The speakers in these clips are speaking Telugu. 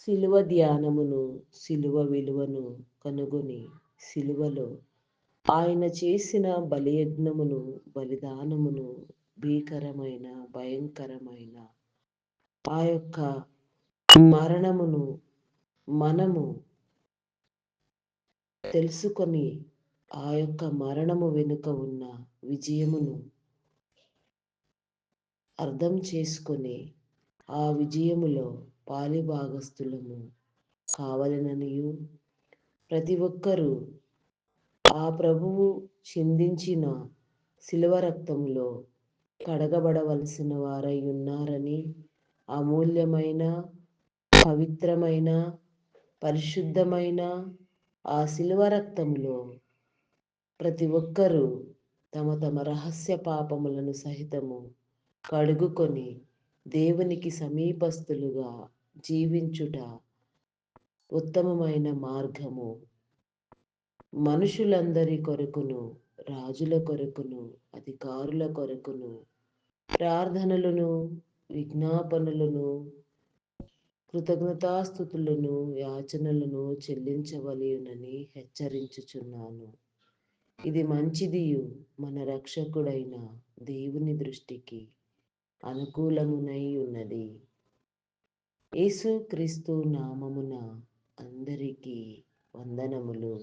శిలువ ధ్యానమును, శిలువ విలువను కనుగొని, శిలువలో ఆయన చేసిన బలియజ్ఞమును, బలిదానమును, భీకరమైన, భయంకరమైన ఆ యొక్క మరణమును మనము తెలుసుకొని, ఆ యొక్క మరణము వెనుక ఉన్న విజయమును అర్థం చేసుకొని, ఆ విజయములో పాలిభాగస్థులము కావలననియు, ప్రతి ఒక్కరూ ఆ ప్రభువు చిందించిన శిలువ రక్తంలో కడగబడవలసిన వారై ఉన్నారని, అమూల్యమైన, పవిత్రమైన, పరిశుద్ధమైన ఆ శిలువ రక్తములో ప్రతి ఒక్కరూ తమ తమ రహస్య పాపములను సహితము కడుగుకొని దేవునికి సమీపస్తులుగా జీవించుట ఉత్తమమైన మార్గము. మనుషులందరి కొరకును, రాజుల కొరకును, అధికారుల కొరకును ప్రార్థనలను, విజ్ఞాపనలను, కృతజ్ఞతాస్థుతులను, యాచనలను చెల్లించవలెనని హెచ్చరించుచున్నాను. ఇది మంచిదియు, మన రక్షకుడైన దేవుని దృష్టికి అనుకూలమునై ఉన్నది. యేసుక్రీస్తు నామమున అందరికీ వందనములు.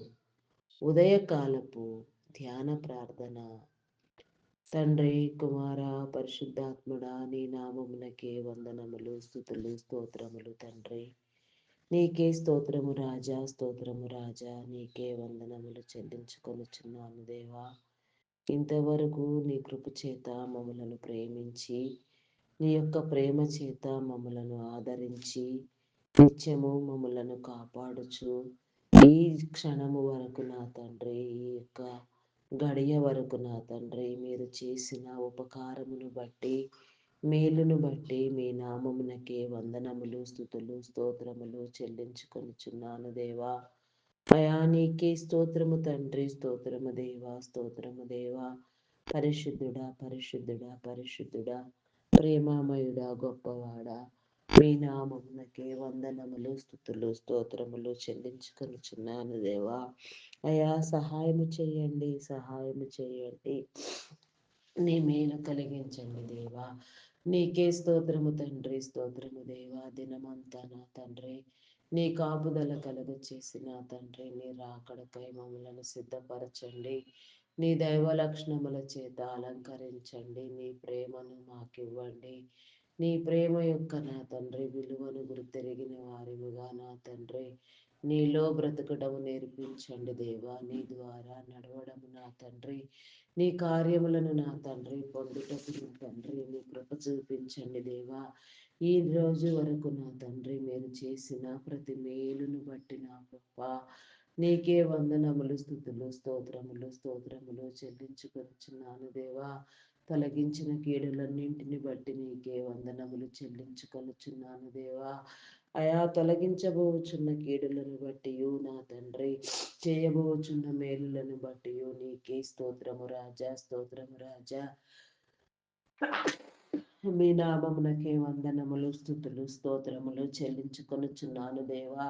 ఉదయకాలపు ధ్యాన ప్రార్థన. తండ్రి, కుమార, పరిశుద్ధాత్ముడా, నీ నామమునకే వందనములు, స్తుతులు, స్తోత్రములు తండ్రి. నీకే స్తోత్రము రాజా, స్తోత్రము రాజా, నీకే వందనములు చెల్లించుకొనుచున్నాను దేవా. ఇంతవరకు నీ కృప చేత మమ్మలను ప్రేమించి, నీ యొక్క ప్రేమ చేత మమ్మలను ఆదరించి, నిత్యము మమ్మలను కాపాడుచు, ఈ క్షణము వరకు నా తండ్రి, ఈ యొక్క గడియ వరకు నా తండ్రి, మీరు చేసిన ఉపకారమును బట్టి, మేలును బట్టి మీ నామమునకే వందనములు, స్తుతులు, స్తోత్రములు చెల్లించుకొనుచున్నాను దేవా. అయా నీకే స్తోత్రము తండ్రి, స్తోత్రము దేవా, స్తోత్రము దేవా. పరిశుద్ధుడా, పరిశుద్ధుడా, పరిశుద్ధుడా, ప్రేమామయుడా, గొప్పవాడా, మీ నామమునకే వందనములు, స్తుతులు, స్తోత్రములు చెల్లించుకొనుచున్నాను దేవా. అయా సహాయము చేయండి, సహాయము చేయండి. నీ మేలు కలిగించండి దేవా. నీకే స్తోత్రము తండ్రి, స్తోత్రము దేవా. దినమంతా నా తండ్రి నీ కాపుదల కలుగ చేసిన తండ్రి, నీ రాకడకై మమ్మలను సిద్ధపరచండి. నీ దైవ లక్షణముల చేత అలంకరించండి. నీ ప్రేమను మాకివ్వండి. నీ ప్రేమ యొక్క నా తండ్రి విలువను గుర్తెరిగిన వారిముగా నా తండ్రి నీలో బ్రతకడము నేర్పించండి దేవా. నీ ద్వారా నడవడము నా తండ్రి, నీ కార్యములను నా తండ్రి పొందుటకు నా తండ్రి నీ కృప చూపించండి దేవా. ఈ రోజు వరకు నా తండ్రి మీరు చేసిన ప్రతి మేలును బట్టి నా గొప్ప నీకే వందనములు, స్తుతులు, స్తోత్రములు, స్తోత్రములు చెల్లించుకొనుచున్నాను దేవా. తొలగించిన కీడులన్నింటిని బట్టి నీకే వందనములు చెల్లించుకొనుచున్నాను దేవా. అయా తొలగించబోచున్న కీడులను బట్టి నా తండ్రి, చేయబోచున్న మేలులను బట్టి నీకే స్తోత్రము రాజా, స్తోత్రము రాజా. మీ నామమునకే వందనములు, స్తుతులు, స్తోత్రములు చెల్లించుకొనుచున్నాను దేవా.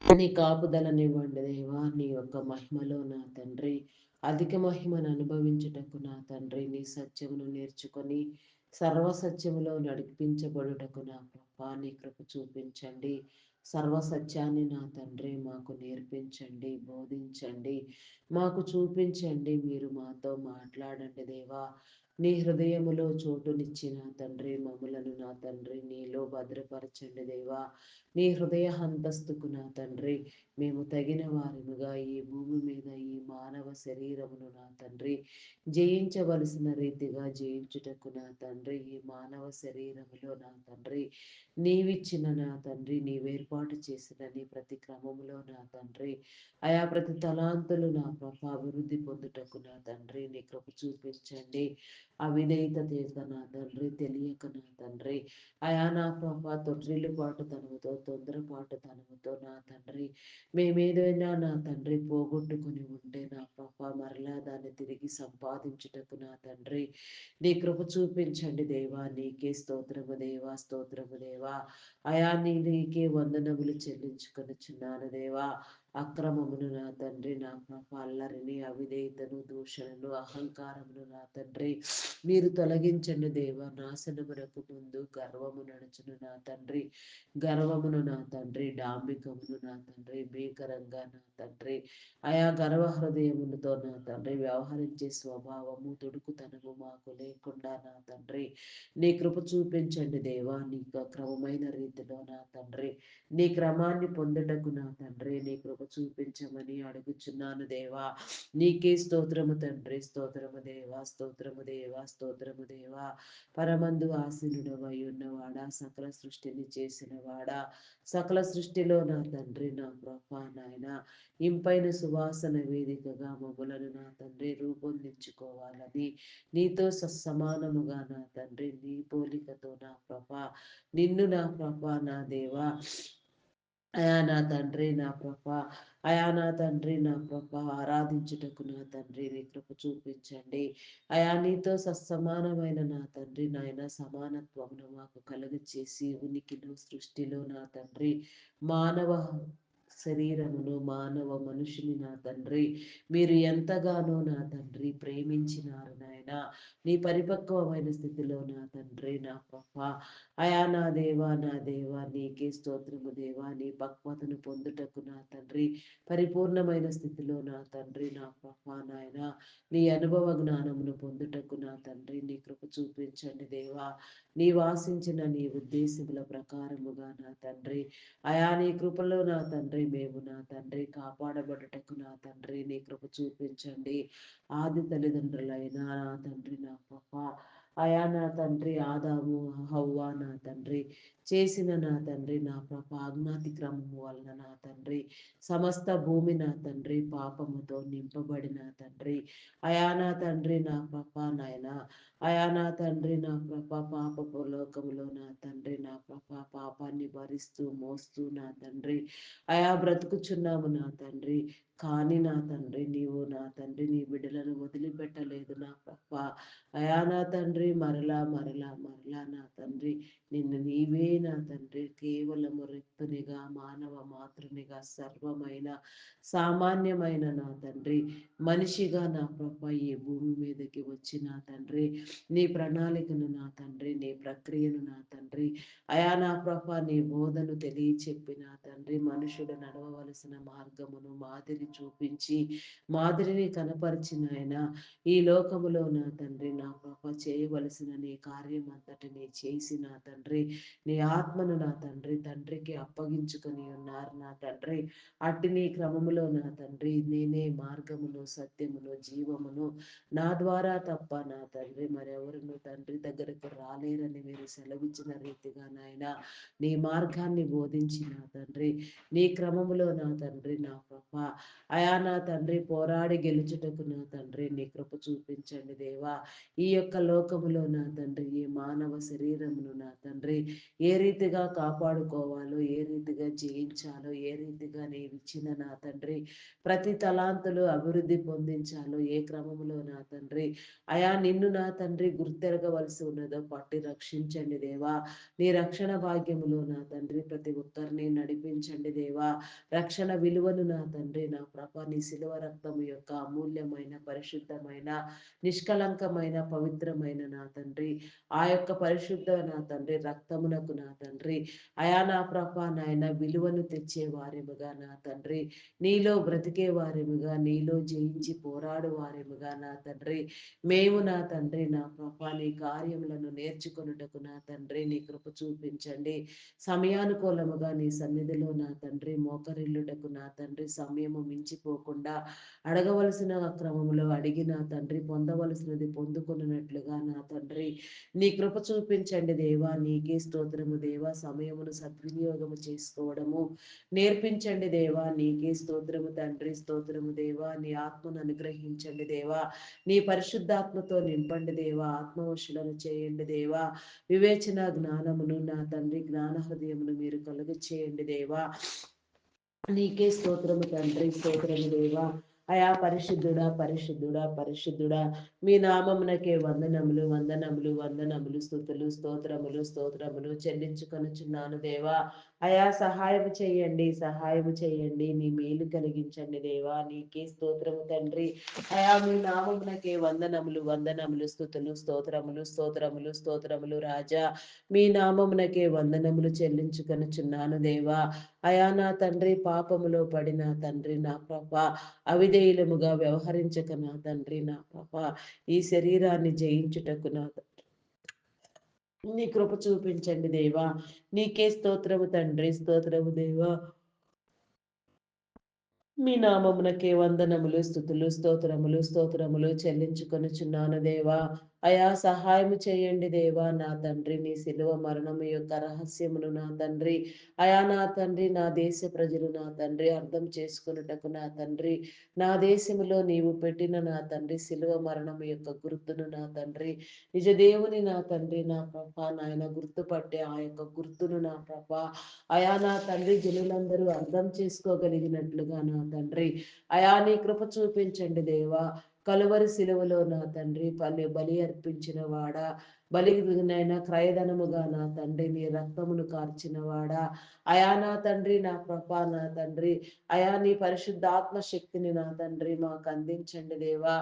నీ కాపుదలనివ్వండి దేవా. నీ యొక్క మహిమలో నా తండ్రి అధిక మహిమను అనుభవించుటకు నా తండ్రి నీ సత్యమును నేర్చుకొని సర్వసత్యములో నడిపించబడుటకు నా ప్రభా నీ కృప చూపించండి. సర్వసత్యాన్ని నా తండ్రి మాకు నేర్పించండి, బోధించండి, మాకు చూపించండి. మీరు మాతో మాట్లాడండి దేవా. నీ హృదయములో చోటునిచ్చిన తండ్రి మమ్ములను నా తండ్రి నీలో భద్రపరచండి దేవా. నీ హృదయ హంతస్తుకు నా తండ్రి మేము తగిన వారిముగా ఈ భూమి మీద ఈ మానవ శరీరమును నా తండ్రి జయించవలసిన రీతిగా జయించుటకు నా తండ్రి ఈ మానవ శరీరములో నా తండ్రి నీవిచ్చిన నా తండ్రి నీవేర్పాటు చేసిన నీ ప్రతి క్రమములో నా తండ్రి ఆయా ప్రతి తలాంతులు నా ప్రభ అభివృద్ధి పొందుటకు నా తండ్రి నీ కృప చూపించండి. అవిధేయత చేత నా తండ్రి, తెలియక నా తండ్రి, అయా నా ప్రభా తొట్టిల్లుపాటుతనముతో, తొందరపాటుతనముతో నా తండ్రి, మేమేదైనా నా తండ్రి పోగొట్టుకుని ఉంటే నా ప్రభా మరలా దాన్ని తిరిగి సంపాదించుటకు నా తండ్రి నీ కృప చూపించండి దేవా. నీకే స్తోత్రము దేవా, స్తోత్రము దేవా. అయా నీకే వందనములు చెల్లించుకొనుచున్నాను దేవా. అక్రమమును నా తండ్రి, నా ప్రభా అల్లరిని, అవిధేయతను, దూషణను, అహంకారమును నా తండ్రి మీరు తొలగించండి దేవా. నాశనమునకు ముందు గర్వము నడుచును నా తండ్రి, గర్వమును నా తండ్రి, డాంబికమును నా తండ్రి, భీకరంగా నా తండ్రి, అయా గర్వ హృదయములతో నా తండ్రి వ్యవహరించే స్వభావము, తుడుకుతనము మాకు లేకుండా నా తండ్రి నీ కృప చూపించండి దేవా. నీకు క్రమమైన రీతిలో నా తండ్రి, నీ క్రమాన్ని పొందుటకు నా తండ్రి నీ కృప చూపించమని అడుగుచున్నాను దేవా. నీకే స్తోత్రము తండ్రి, స్తోత్రము దేవా, స్తోత్రము దేవా, స్తోత్రము దేవా. పరమందు ఆసీనుడవై ఉన్నవాడా, సకల సృష్టిని చేసిన వాడా, సకల సృష్టిలో నా తండ్రి, నా ప్రభా నాయన ఇంపైన సువాసన వేదికగా మమ్ములను నా తండ్రి రూపొందించుకోవాలని, నీతో సమానముగా నా తండ్రి, నీ పోలికతో నా ప్రభా, నిన్ను నా ప్రభా నా దేవా, అయా నా తండ్రి, నా ప్రభా, అయా నా తండ్రి, నా ప్రభా ఆరాధించుటకు నా తండ్రి నీ కృప చూపించండి. అయా నీతో సమానమైన నా తండ్రి నాయన సమానత్వమును మాకు కలుగచేసి ఉనికిలో, సృష్టిలో నా తండ్రి మానవ శరీరమును, మానవ మనుషుని నా తండ్రి మీరు ఎంతగానో నా తండ్రి ప్రేమించినారు నాయన. నీ పరిపక్వమైన స్థితిలో నా తండ్రి, నా ప్రభా, అయా నా దేవా, నా దేవా నీకే స్తోత్రము దేవా. నీ పక్వతను పొందుటకు నా తండ్రి, పరిపూర్ణమైన స్థితిలో నా తండ్రి, నా ప్రభా నాయన నీ అనుభవ జ్ఞానమును పొందుటకు నా తండ్రి నీ కృప చూపించండి దేవా. నీ వాసించిన నీ ఉద్దేశముల ప్రకారముగా నా తండ్రి, అయా నీ కృపలో నా తండ్రి మేము నా తండ్రి కాపాడబడుటకు నా తండ్రి నీ కృప చూపించండి. ఆది తల్లిదండ్రులైన నా తండ్రి, నా ప్రభా, అయా నా తండ్రి ఆదాము హవ్వ నా తండ్రి చేసిన నా తండ్రి, నా ప్రభా అజ్ఞాతి క్రమము వలన నా తండ్రి సమస్త భూమి నా తండ్రి పాపముతో నింపబడిన తండ్రి, అయా నా తండ్రి, నా ప్రభా నాయన, అయా నా తండ్రి, నా ప్రభా పాపపు లోకములో నా తండ్రి, నా ప్రభా పాపాన్ని భరిస్తూ మోస్తూ నా తండ్రి అయా బ్రతుకుచున్నాము నా తండ్రి. కానీ నా తండ్రి నీవు నా తండ్రి నీ బిడ్డలను వదిలిపెట్టలేదు నా ప్రభా. అయా నా తండ్రి మరలా మరలా మరలా నా తండ్రి నిన్ను నీవే నా తండ్రి కేవలము రిక్తునిగా, మానవ మాతృనిగా, సర్వమైన సామాన్యమైన నా తండ్రి మనిషిగా నా ప్రభా ఈ భూమి మీదకి వచ్చి నా తండ్రి నీ ప్రణాళికను నా తండ్రి, నీ ప్రక్రియను నా తండ్రి, అయా నా ప్రభా నీ బోధను తెలియచెప్పి నా తండ్రి మనుషుడు నడవవలసిన మార్గమును మాదిరి చూపించి, మాదిరిని కనపరిచిన ఆయన ఈ లోకములో నా తండ్రి, నా ప్రభ చేయవలసిన నీ కార్యం అంతటిని చేసి నా తండ్రి, నీ ఆత్మను నా తండ్రి తండ్రికి అప్పగించుకొని ఉన్నారు నా తండ్రి. అట్టి నీ క్రమములో నా తండ్రి నేనే మార్గమును, సత్యమును, జీవమును, నా ద్వారా తప్ప నా తండ్రి మరెవరును తండ్రి దగ్గరకు రాలేరని మీరు సెలవిచ్చిన రీతిగా నాయన నీ మార్గాన్ని బోధించి నా తండ్రి, నీ క్రమములో నా తండ్రి, నా ప్రభ అయా నా తండ్రి పోరాడి గెలుచుటకు నా తండ్రి నీ కృప చూపించండి దేవా. ఈ యొక్క లోకములో నా తండ్రి ఈ మానవ శరీరమును నా తండ్రి ఏ రీతిగా కాపాడుకోవాలో, ఏ రీతిగా జయించాలో, ఏ రీతిగా నీవిచ్చిన నా తండ్రి ప్రతి తలాంతులు అభివృద్ధి పొందించాలో, ఏ క్రమములో నా తండ్రి అయా నిన్ను నా తండ్రి గుర్తెరగవలసి ఉన్నదో పట్టి రక్షించండి దేవా. నీ రక్షణ భాగ్యములో నా తండ్రి ప్రతి ఒక్కరిని నడిపించండి దేవా. రక్షణ విలువను నా తండ్రి, నా ప్రభ నీ శిలువ రక్తము యొక్క అమూల్యమైన, పరిశుద్ధమైన, నిష్కలంకమైన, పవిత్రమైన నా తండ్రి ఆ యొక్క పరిశుద్ధ నా తండ్రి రక్తమునకు నా తండ్రి అయా నా ప్రభ నాయన విలువను తెచ్చే వారిముగా నా తండ్రి, నీలో బ్రతికే వారిముగా, నీలో జయించి పోరాడు వారిముగా నా తండ్రి మేము నా తండ్రి, నా ప్రభ నీ కార్యములను నేర్చుకొనుటకు నా తండ్రి నీ కృప చూపించండి. సమయానుకూలముగా నీ సన్నిధిలో నా తండ్రి మోకరిల్లుటకు నా తండ్రి సమయము మించిపోకుండా అడగవలసిన క్రమములో అడిగి నా తండ్రి పొందవలసినది పొందుకున్నట్లుగా నా తండ్రి నీ కృప చూపించండి దేవా. నీకే స్తోత్రము స్తోత్రము దేవా. సమయమును సద్వినియోగము చేసుకోవడము నేర్పించండి దేవా. నీకే స్తోత్రము తండ్రి. స్తోత్రము దేవా. నీ ఆత్మను అనుగ్రహించండి దేవా. నీ పరిశుద్ధాత్మతో నింపండి దేవా. ఆత్మవశులను చేయండి దేవా. వివేచన జ్ఞానమును నా తండ్రి, జ్ఞాన హృదయమును మీరు కలుగ చేయండి దేవా. నీకే స్తోత్రము తండ్రి. స్తోత్రము దేవా. అయా పరిశుద్ధుడా, పరిశుద్ధుడా, పరిశుద్ధుడా, మీ నామమునకే వందనములు, వందనములు, వందనములు, స్తుతులు, స్తోత్రములు, స్తోత్రములు చెల్లించుకొనుచున్నాను దేవా. అయా సహాయం చేయండి, సహాయం చేయండి. నీ మేలు కలిగించండి దేవా. నీకే స్తోత్రము తండ్రి. అయా మీ నామమునకే వందనములు, వందనములు, స్తుతులు, స్తోత్రములు, స్తోత్రములు, స్తోత్రములు రాజా. మీ నామమునకే వందనములు చెల్లించుకొనుచున్నాను దేవా. అయా నా తండ్రి, పాపములో పడిన తండ్రి నా ప్రభ, అవిధేయులముగా వ్యవహరించక నా తండ్రి నా ప్రభ, ఈ శరీరాన్ని జయించుటకు నా నీ కృప చూపించండి దేవా. నీకే స్తోత్రము తండ్రి. స్తోత్రము దేవా. మీ నామమునకే వందనములు, స్థుతులు, స్తోత్రములు, స్తోత్రములు చెల్లించుకొనుచున్నాను దేవా. అయా సహాయము చేయండి దేవా. నా తండ్రి, నీ శిలువ మరణము యొక్క రహస్యమును నా తండ్రి, అయా నా తండ్రి, నా దేశ ప్రజలు నా తండ్రి అర్థం చేసుకున్నటకు నా తండ్రి, నా దేశములో నీవు పెట్టిన నా తండ్రి శిలువ మరణము యొక్క గుర్తును నా తండ్రి, నిజ దేవుని నా తండ్రి నా ప్రభ నాయన గుర్తుపట్టే ఆ యొక్క గుర్తును నా ప్రభ, అయా నా తండ్రి జనులందరూ అర్థం చేసుకోగలిగినట్లుగా నా తండ్రి, అయా నీ కృప చూపించండి దేవా. కలువరి శిలువలో నా తండ్రి బలి అర్పించిన వాడా, బలినైనా క్రయధనముగా నా తండ్రి నీ రక్తమును కార్చిన వాడా, అయా నా తండ్రి నా ప్రభ నా తండ్రి, అయా నీ పరిశుద్ధాత్మ శక్తిని నా తండ్రి మాకు అందించండి దేవా.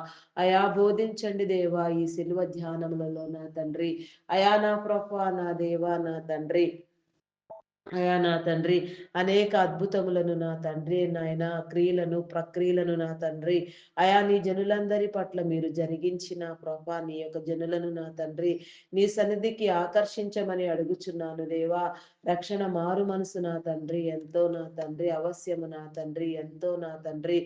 అయా బోధించండి దేవా ఈ శిలువ ధ్యానములలో నా తండ్రి, అయా నా ప్రభ నా దేవా నా తండ్రి, అయా నా తండ్రి అనేక అద్భుతములను నా తండ్రి నాయన క్రియలను ప్రక్రియలను నా తండ్రి, అయా నీ జనులందరి పట్ల మీరు జరిగించిన ప్రభా నీ యొక్క జనులను నా తండ్రి నీ సన్నిధికి ఆకర్షించమని అడుగుచున్నాను దేవా. రక్షణ మారు మనసు నా తండ్రి ఎంతో నా తండ్రి అవశ్యము నా తండ్రి ఎంతో నా తండ్రి,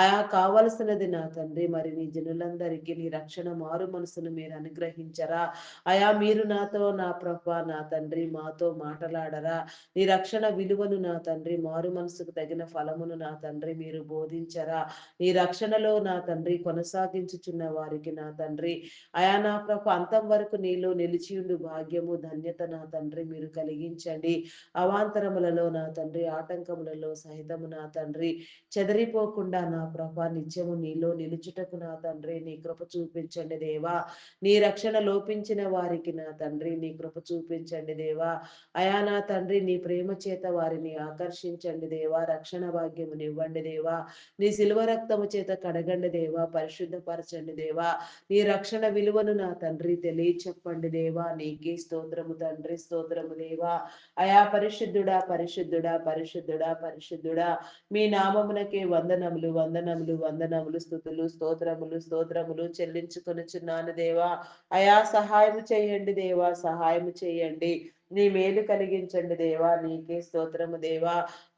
ఆయా కావలసినది నా తండ్రి. మరి నీ జనులందరికీ నీ రక్షణ మారు మనసును మీరు అనుగ్రహించరా. అయా మీరు నాతో నా ప్రభా నా తండ్రి మాతో మాటలాడరా. నీ రక్షణ విలువను నా తండ్రి, మారు మనసుకు తగిన ఫలమును నా తండ్రి మీరు బోధించరా. నీ రక్షణలో నా తండ్రి కొనసాగించుచున్న వారికి నా తండ్రి, అయా నా ప్రభు అంతం వరకు నీలో నిలిచియుండు భాగ్యము ధన్యత నా తండ్రి మీరు కలిగించండి. అవాంతరములలో నా తండ్రి ఆటంకములలో సహితము నా తండ్రి చెదరిపోకుండా నా ప్రభ నిత్యము నీలో నిలుచుటకు నా తండ్రి నీ కృప చూపించండి దేవా. నీ రక్షణ లోపించిన వారికి నా తండ్రి నీ కృప చూపించండి దేవా. అయా నా తండ్రి నీ ప్రేమ చేత వారిని ఆకర్షించండి దేవా. రక్షణ భాగ్యమునివ్వండి దేవా. నీ శిలువ రక్తము చేత కడగండి దేవా. పరిశుద్ధపరచండి దేవా. నీ రక్షణ విలువను నా తండ్రి తెలియచెప్పండి దేవా. నీకే స్తోత్రము తండ్రి. స్తోత్రము దేవా. అయా పరిశుద్ధుడా, పరిశుద్ధుడా, పరిశుద్ధుడా, పరిశుద్ధుడా, మీ నామమునకే వందనములు, వందనములు, వందనములు, స్థుతులు, స్తోత్రములు, స్తోత్రములు చెల్లించుకొనుచున్నాను దేవా. అయా సహాయము చేయండి దేవా. సహాయము చేయండి. నీ మేలు కలిగించండి దేవా. నీకే స్తోత్రము దేవా.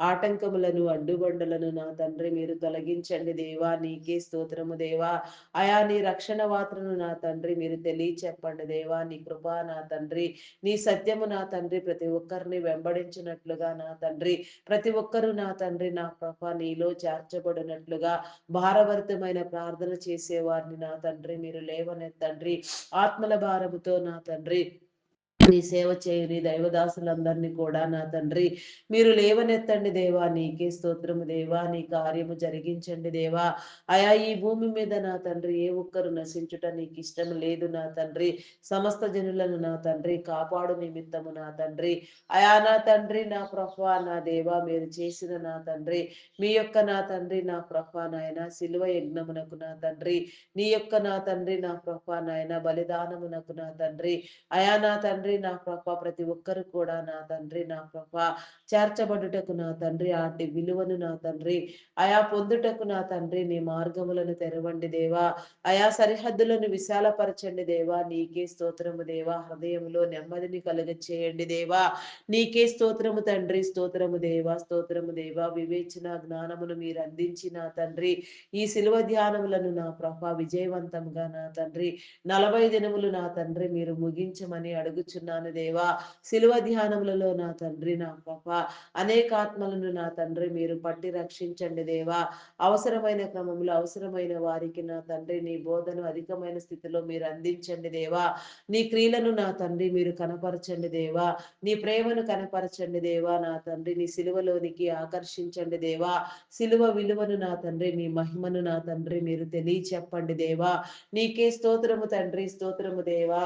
ఆటంకములను అడ్డుబండలను నా తండ్రి మీరు తొలగించండి దేవా. నీకే స్తోత్రము దేవా. అయా నీ రక్షణ వార్తను నా తండ్రి మీరు తెలియచెప్పండి దేవా. నీ కృప నా తండ్రి, నీ సత్యము నా తండ్రి ప్రతి ఒక్కరిని వెంబడించినట్లుగా నా తండ్రి, ప్రతి ఒక్కరూ నా తండ్రి నా కృప నీలో చేర్చబడినట్లుగా భారభరితమైన ప్రార్థన చేసేవారిని నా తండ్రి మీరు లేవనెత్తండి. ఆత్మల భారముతో నా తండ్రి నీ సేవ చేయని దైవదాసులందరినీ కూడా నా తండ్రి మీరు లేవనెత్తండి దేవా. నీకే స్తోత్రము దేవా. నీ కార్యము జరిగించండి దేవా. అయా ఈ భూమి మీద నా తండ్రి ఏ ఒక్కరు నశించుట నీకు ఇష్టం లేదు నా తండ్రి. సమస్త జనులను నా తండ్రి కాపాడు నిమిత్తము నా తండ్రి, అయా నా తండ్రి నా ప్రభా నా దేవా మీరు చేసిన నా తండ్రి మీ యొక్క నా తండ్రి నా ప్రభా నాయన శిలువ యజ్ఞమునకు నా తండ్రి, నీ యొక్క నా తండ్రి నా ప్రభా నాయన బలిదానమునకు నా తండ్రి, అయా నా తండ్రి నా ప్రభ ప్రతి ఒక్కరు కూడా నా తండ్రి నా ప్రభ చేర్చబడుటకు నా తండ్రి ఆటి విలువను నా తండ్రి అయా పొందుటకు నా తండ్రి నీ మార్గములను తెరవండి దేవా. అయా సరిహద్దులను విశాలపరచండి దేవా. నీకే స్తోత్రము దేవా. హృదయంలో నెమ్మదిని కలుగ చేయండి దేవా. నీకే స్తోత్రము తండ్రి. స్తోత్రము దేవా. స్తోత్రము దేవా. వివేచన జ్ఞానమును మీరు అందించిన తండ్రి ఈ శిలువ ధ్యానములను నా ప్రభ విజయవంతంగా నా తండ్రి 40 దినములు నా తండ్రి మీరు ముగించమని అడుగుచున్నాను కొనుచున్నాను దేవా. శిలువ ధ్యానములలో నా తండ్రి నా ప్రభ అనేక ఆత్మలను నా తండ్రి మీరు పట్టి రక్షించండి దేవా. అవసరమైన క్రమంలో అవసరమైన వారికి నా తండ్రి నీ బోధను అధికమైన స్థితిలో మీరు అందించండి దేవా. నీ క్రియలను నా తండ్రి మీరు కనపరచండి దేవా. నీ ప్రేమను కనపరచండి దేవా నా తండ్రి. నీ సిలువలోనికి ఆకర్షించండి దేవా. సిలువ విలువను నా తండ్రి, నీ మహిమను నా తండ్రి మీరు తెలియచెప్పండి దేవా. నీకే స్తోత్రము తండ్రి, స్తోత్రము దేవా.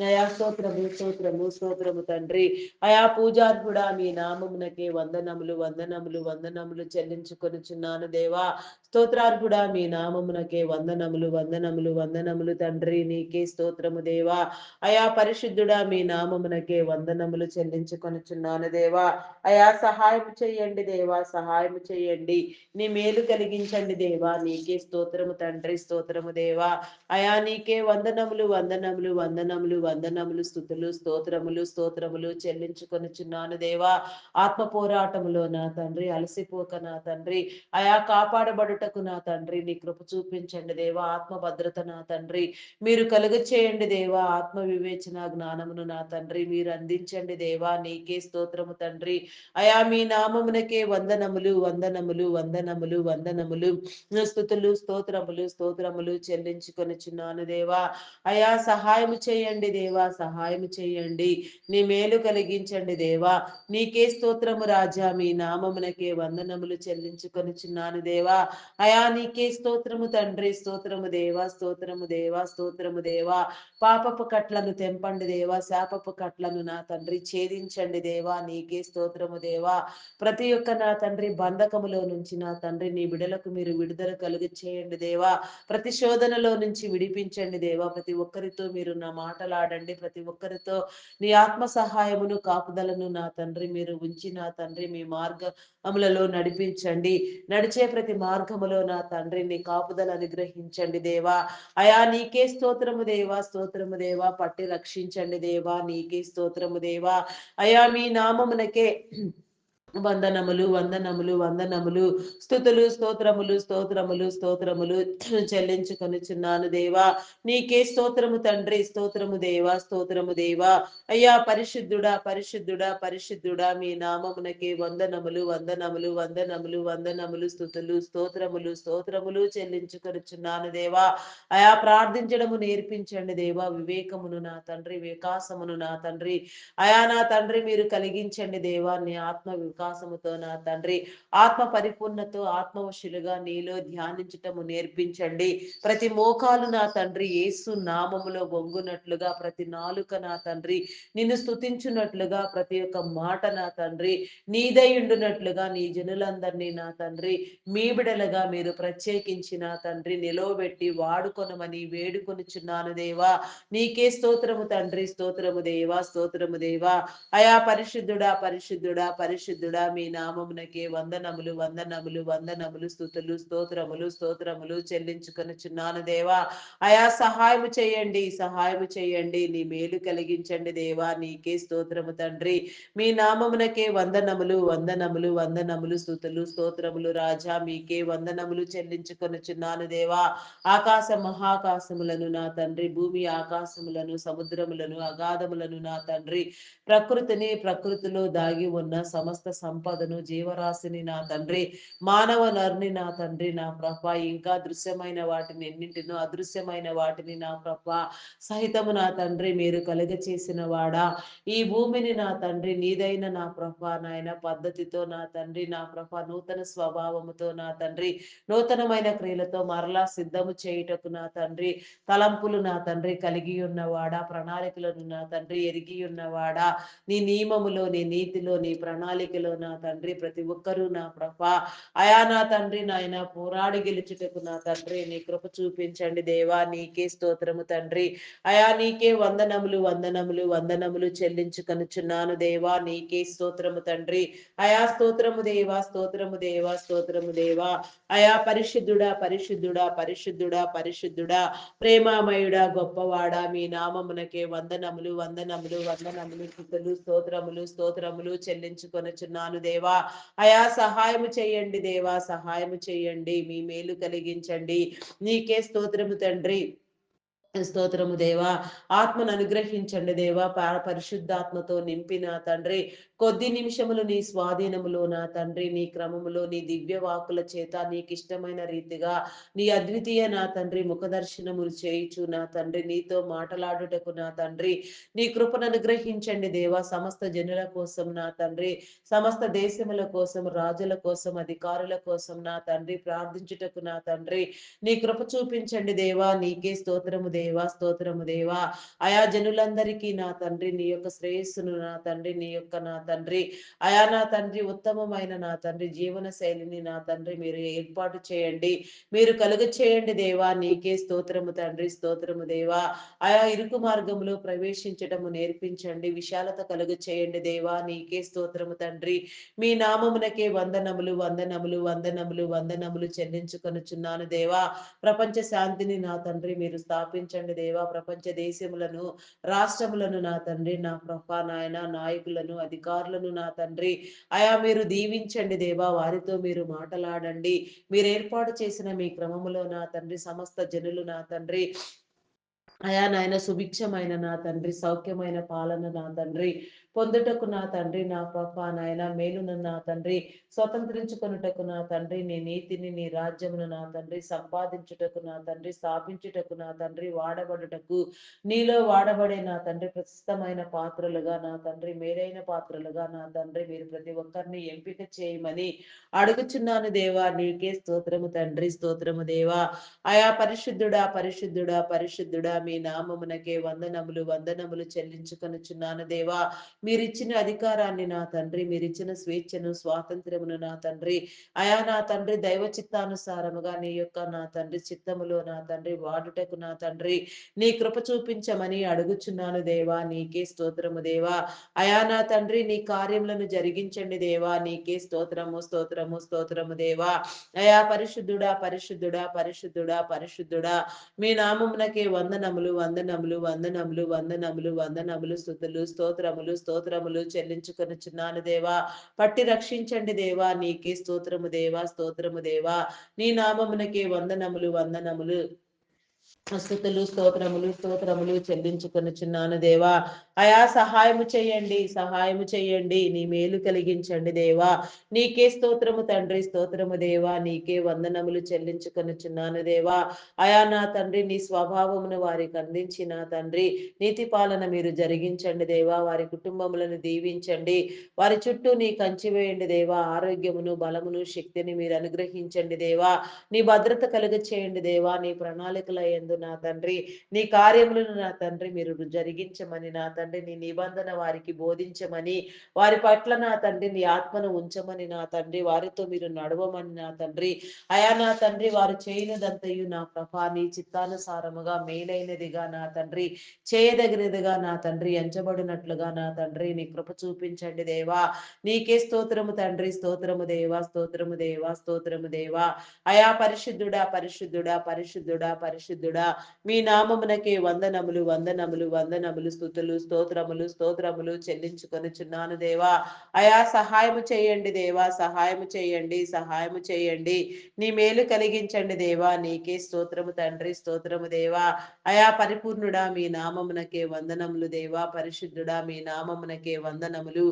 అయా స్తోత్రము స్తోత్రము స్తోత్రము తండ్రి. అయా పూజార్హుడా మీ నామమునకే వందనములు వందనములు వందనములు చెల్లించుకొనుచున్నాను దేవా. స్తోత్రార్హుడా మీ నామమునకే వందనములు వందనములు వందనములు తండ్రి. నీకే స్తోత్రము దేవా. అయా పరిశుద్ధుడా మీ నామమునకే వందనములు చెల్లించుకొనుచున్నాను దేవా. అయా సహాయం చేయండి దేవా, సహాయం చేయండి. నీ మేలు కలిగించండి దేవా. నీకే స్తోత్రము తండ్రి, స్తోత్రము దేవా. అయా నీకే వందనములు వందనములు వందనములు వందనములు స్తుతులు స్తోత్రములు స్తోత్రములు చెల్లించుకొనుచున్నాను దేవా. ఆత్మ పోరాటములో నా తండ్రి అలసిపోక నా తండ్రి అయా కాపాడబడుటకు నా తండ్రి నీ కృప చూపించండి దేవా. ఆత్మ భద్రత నా తండ్రి మీరు కలుగ చేయండి దేవా. ఆత్మ వివేచన జ్ఞానమును నా తండ్రి మీరు అందించండి దేవా. నీకే స్తోత్రము తండ్రి. అయా మీ నామమునకే వందనములు వందనములు వందనములు వందనములు స్తుతులు స్తోత్రములు స్తోత్రములు చెల్లించుకొనుచున్నాను దేవా. అయా సహాయము చేయండి దేవా, సహాయము చేయండి. నీ మేలు కలిగించండి దేవా. నీకే స్తోత్రము రాజా. మీ నామమునకే వందనములు చెల్లించుకొనుచున్నాను దేవా. అయా నీకే స్తోత్రము తండ్రి, స్తోత్రము దేవా, స్తోత్రము దేవా, స్తోత్రము దేవా. పాపపు కట్లను తెంపండి దేవా. శాపపు కట్లను నా తండ్రి ఛేదించండి దేవా. నీకే స్తోత్రము దేవా. ప్రతి ఒక్క నా తండ్రి బంధకములో నుంచి నా తండ్రి నీ బిడలకు మీరు విడుదల కలుగ చేయండి దేవా. ప్రతి శోధనలో నుంచి విడిపించండి దేవా. ప్రతి ఒక్కరితో మీరు నా మాటలాడండి. ప్రతి ఒక్కరితో నీ ఆత్మ సహాయమును కాపుదలను నా తండ్రి మీరు ఉంచి నా తండ్రి మీ మార్గములలో నడిపించండి. నడిచే ప్రతి మార్గములో నా తండ్రి నీ కాపుదల అనుగ్రహించండి దేవా. అయా నీకే స్తోత్రము దేవా, స్తోత్రము దేవా. పట్టి రక్షించండి దేవా. నీకే స్తోత్రము దేవా. అయా మీ నామమునకే వందనములు వందనములు వందనములు స్తుతులు స్తోత్రములు స్తోత్రములు స్తోత్రములు చెల్లించుకొనుచున్నాను దేవా. నీకే స్తోత్రము తండ్రి, స్తోత్రము దేవా, స్తోత్రము దేవా. అయ్యా పరిశుద్ధుడా పరిశుద్ధుడా పరిశుద్ధుడా మీ నామమునకే వందనములు వందనములు వందనములు వందనములు స్తుతులు స్తోత్రములు స్తోత్రములు చెల్లించుకొనుచున్నాను దేవా. అయా ప్రార్థించడము నేర్పించండి దేవా. వివేకమును నా తండ్రి వికాసమును నా తండ్రి అయా నా తండ్రి మీరు కలిగించండి దేవా. నీ ఆత్మ వికాసముతో నా తండ్రి ఆత్మ పరిపూర్ణతో ఆత్మవశులుగా నీలో ధ్యానించటము నేర్పించండి. ప్రతి మోకాలు నా తండ్రి యేసు నామములో వంగునట్లుగా, ప్రతి నాలుక నా తండ్రి నిన్ను స్తుతించున్నట్లుగా, ప్రతి ఒక్క మాట నా తండ్రి నీదయుండునట్లుగా నీ జనులందరినీ నా తండ్రి మీ బిడలుగా మీరు ప్రత్యేకించి నా తండ్రి నిలవబెట్టి వాడుకొనమని వేడుకొనుచున్నాను దేవా. నీకే స్తోత్రము తండ్రి, స్తోత్రము దేవా, స్తోత్రము దేవా. అయా పరిశుద్ధుడా పరిశుద్ధుడా పరిశుద్ధుడా మీ నామమునకే వందనములు వందనములు వందనములు స్తుతులు స్తోత్రములు స్తోత్రములు చెల్లించుకొనుచున్నాను దేవా. అయా సహాయము చేయండి, సహాయము చేయండి. నీ మేలు కలిగించండి దేవా. నీకే స్తోత్రము తండ్రి. మీ నామమునకే వందనములు వందనములు వందనములు స్తుతులు స్తోత్రములు రాజా. మీకే వందనములు చెల్లించుకొనుచున్నాను దేవా. ఆకాశ మహాకాశములను నా తండ్రి భూమి ఆకాశములను సముద్రములను అగాధములను నా తండ్రి ప్రకృతిలో దాగి ఉన్న సమస్త సంపదను జీవరాశిని నా తండ్రి మానవ నరుని నా తండ్రి నా ప్రభ ఇంకా దృశ్యమైన వాటిని ఎన్నింటినో అదృశ్యమైన వాటిని నా ప్రభ సహితము నా తండ్రి మీరు కలుగ చేసిన వాడా. ఈ భూమిని నా తండ్రి నీదైన నా ప్రభ నాయన పద్ధతితో నా తండ్రి నా ప్రభ నూతన స్వభావముతో నా తండ్రి నూతనమైన క్రియలతో మరలా సిద్ధము చేయుటకు నా తండ్రి తలంపులు నా తండ్రి కలిగి ఉన్నవాడా. ప్రణాళికలను నా తండ్రి ఎరిగి ఉన్నవాడా. నీ నియమములో నీ నీతిలో నీ ప్రణాళికలో నా తండ్రి ప్రతి ఒక్కరూ నా ప్రభ అయా నా తండ్రి నాయన పోరాడి గెలుచుటకు నా తండ్రి నీ కృప చూపించండి దేవా. నీకే స్తోత్రము తండ్రి. అయా నీకే వందనములు వందనములు వందనములు చెల్లించుకొనుచున్నాను దేవా. నీకే స్తోత్రము తండ్రి. అయా స్తోత్రము దేవా, స్తోత్రము దేవా, స్తోత్రము దేవా. అయా పరిశుద్ధుడా పరిశుద్ధుడా పరిశుద్ధుడా పరిశుద్ధుడా ప్రేమామయుడా గొప్పవాడా మీ నామమునకే వందనములు వందనములు వందనములు స్తుతులు స్తోత్రములు స్తోత్రములు చెల్లించుకొనుచున్నాను దేవా. అయా సహాయము చేయండి దేవా, సహాయము చేయండి. మీ మేలు కలిగించండి. నీకే స్తోత్రము తండ్రి. స్తోత్రము దేవా. ఆత్మను అనుగ్రహించండి దేవా. పరిశుద్ధాత్మతో నింపిన తండ్రి, కొద్ది నిమిషములు నీ స్వాధీనములో నా తండ్రి, నీ క్రమములో నీ దివ్య వాక్కుల చేత నీకిష్టమైన రీతిగా నీ అద్వితీయ నా తండ్రి ముఖదర్శనములు చేయుచు నా తండ్రి, నీతో మాటలాడుటకు నా తండ్రి, నీ కృపను అనుగ్రహించండి దేవా. సమస్త జనుల కోసం నా తండ్రి, సమస్త దేశముల కోసం, రాజుల కోసం, అధికారుల కోసం నా తండ్రి ప్రార్థించుటకు నా తండ్రి, నీ కృప చూపించండి దేవా. నీకే స్తోత్రము దేవా, స్తోత్రము దేవా. ఆయా జనులందరికీ నా తండ్రి నీ యొక్క శ్రేయస్సును నా తండ్రి, నీ యొక్క నా తండ్రి, ఆయా నా తండ్రి ఉత్తమమైన నా తండ్రి జీవన శైలిని నా తండ్రి మీరు ఏర్పాటు చేయండి, మీరు కలుగ చేయండి దేవా. నీకే స్తోత్రము తండ్రి, స్తోత్రము దేవా. ఆయా ఇరుకు మార్గంలో ప్రవేశించటము నేర్పించండి, విశాలత కలుగ చేయండి దేవా. నీకే స్తోత్రము తండ్రి. మీ నామమునకే వందనములు, వందనములు, వందనములు, వందనములు చెల్లించుకొనుచున్నాను దేవా. ప్రపంచ శాంతిని నా తండ్రి మీరు స్థాపించండి దేవా. ప్రపంచ దేశములను, రాష్ట్రములను నా తండ్రి, నా ప్రభా నాయన, నాయకులను, అధికారులను నా తండ్రి అయా మీరు దీవించండి దేవా. వారితో మీరు మాటలాడండి. మీరు ఏర్పాటు చేసిన మీ క్రమములో నా తండ్రి సమస్త జనులు నా తండ్రి అయా నాయన సుభిక్షమైన నా తండ్రి, సౌఖ్యమైన పాలన నా తండ్రి పొందుటకు నా తండ్రి, నా ప్రభా నాయన మేలును నా తండ్రి స్వతంత్రించుకొనుటకు నా తండ్రి, నీ నీతిని నీ రాజ్యమును నా తండ్రి సంపాదించుటకు నా తండ్రి, స్థాపించుటకు నా తండ్రి, వాడబడుటకు నీలో వాడబడే నా తండ్రి ప్రశస్తమైన పాత్రలుగా నా తండ్రి, మేలైన పాత్రలుగా నా తండ్రి మీరు ప్రతి ఒక్కరిని ఎంపిక చేయమని అడుగుచున్నాను దేవా. నీకే స్తోత్రము తండ్రి, స్తోత్రము దేవా. ఆయా పరిశుద్ధుడా, పరిశుద్ధుడా, పరిశుద్ధుడా మీ నామమునకే వందనములు, వందనములు చెల్లించుకొనుచున్నాను దేవా. మీరిచ్చిన అధికారాన్ని నా తండ్రి, మీరిచ్చిన స్వేచ్ఛను, స్వాతంత్ర్యమును నా తండ్రి, అయా నా తండ్రి దైవ చిత్తానుసారముగా నీ యొక్క నా తండ్రి చిత్తములో నా తండ్రి వాడుటకు నా తండ్రి నీ కృప చూపించమని అడుగుచున్నాను దేవా. నీకే స్తోత్రము దేవా. అయా నా తండ్రి నీ కార్యములను జరిగించండి దేవా. నీకే స్తోత్రము, స్తోత్రము, స్తోత్రము దేవా. అయా పరిశుద్ధుడా, పరిశుద్ధుడా, పరిశుద్ధుడా, పరిశుద్ధుడా మీ నామమునకే వందనములు, వందనములు, వందనములు, వందనములు, వందనములు, స్తుతులు, స్తోత్రములు, స్తోత్రములు చెల్లించుకొనుచున్నాను దేవా. పట్టి రక్షించండి దేవా. నీకే స్తోత్రము దేవా, స్తోత్రము దేవా. నీ నామమునకే వందనములు, వందనములు, స్తుతులు, స్తోత్రములు, స్తోత్రములు చెల్లించుకొనుచున్నాను దేవా. అయా సహాయము చేయండి, సహాయము చేయండి, నీ మేలు కలిగించండి దేవా. నీకే స్తోత్రము తండ్రి, స్తోత్రము దేవా. నీకే వందనములు చెల్లించుకొనుచున్నాను దేవా. అయా నా తండ్రి నీ స్వభావమును వారికి అందించి నా తండ్రి నీతి పాలన మీరు జరిగించండి దేవా. వారి కుటుంబములను దీవించండి, వారి చుట్టూ నీ కంచి వేయండి దేవా. ఆరోగ్యమును, బలమును, శక్తిని మీరు అనుగ్రహించండి దేవా. నీ భద్రత కలుగ చేయండి దేవా. నీ ప్రణాళికల యందు నా తండ్రి, నీ కార్యములను నా తండ్రి మీరు జరిగించమని నా తండ్రి, నీ నిబంధన వారికి బోధించమని, వారి పట్ల నా తండ్రి నీ ఆత్మను ఉంచమని నా తండ్రి, వారితో మీరు నడవమని నా తండ్రి, అయా నా తండ్రి వారు చేయనిదంతయు నా ప్రభా నీ చిత్తానుసారముగా మేలైనదిగా నా తండ్రి, చేయదగినదిగా నా తండ్రి, ఎంచబడినట్లుగా నా తండ్రి నీ కృప చూపించండి దేవా. నీకే స్తోత్రము తండ్రి, స్తోత్రము దేవా, స్తోత్రము దేవా, స్తోత్రము దేవా. అయా పరిశుద్ధుడా, పరిశుద్ధుడా, పరిశుద్ధుడా, పరిశుద్ధుడా మీ నామమునకే వందనములు, వందనములు, వందనములు, స్తుతులు, స్తోత్రములు, స్తోత్రములు చెల్లించుకొనుచున్నాను దేవా. అయా సహాయము చేయండి దేవా, సహాయము చేయండి, సహాయము చేయండి, నీ మేలు కలిగించండి దేవా. నీకే స్తోత్రము తండ్రి, స్తోత్రము దేవా. అయా పరిపూర్ణుడా మీ నామమునకే వందనములు దేవా. పరిశుద్ధుడా మీ నామమునకే వందనములు.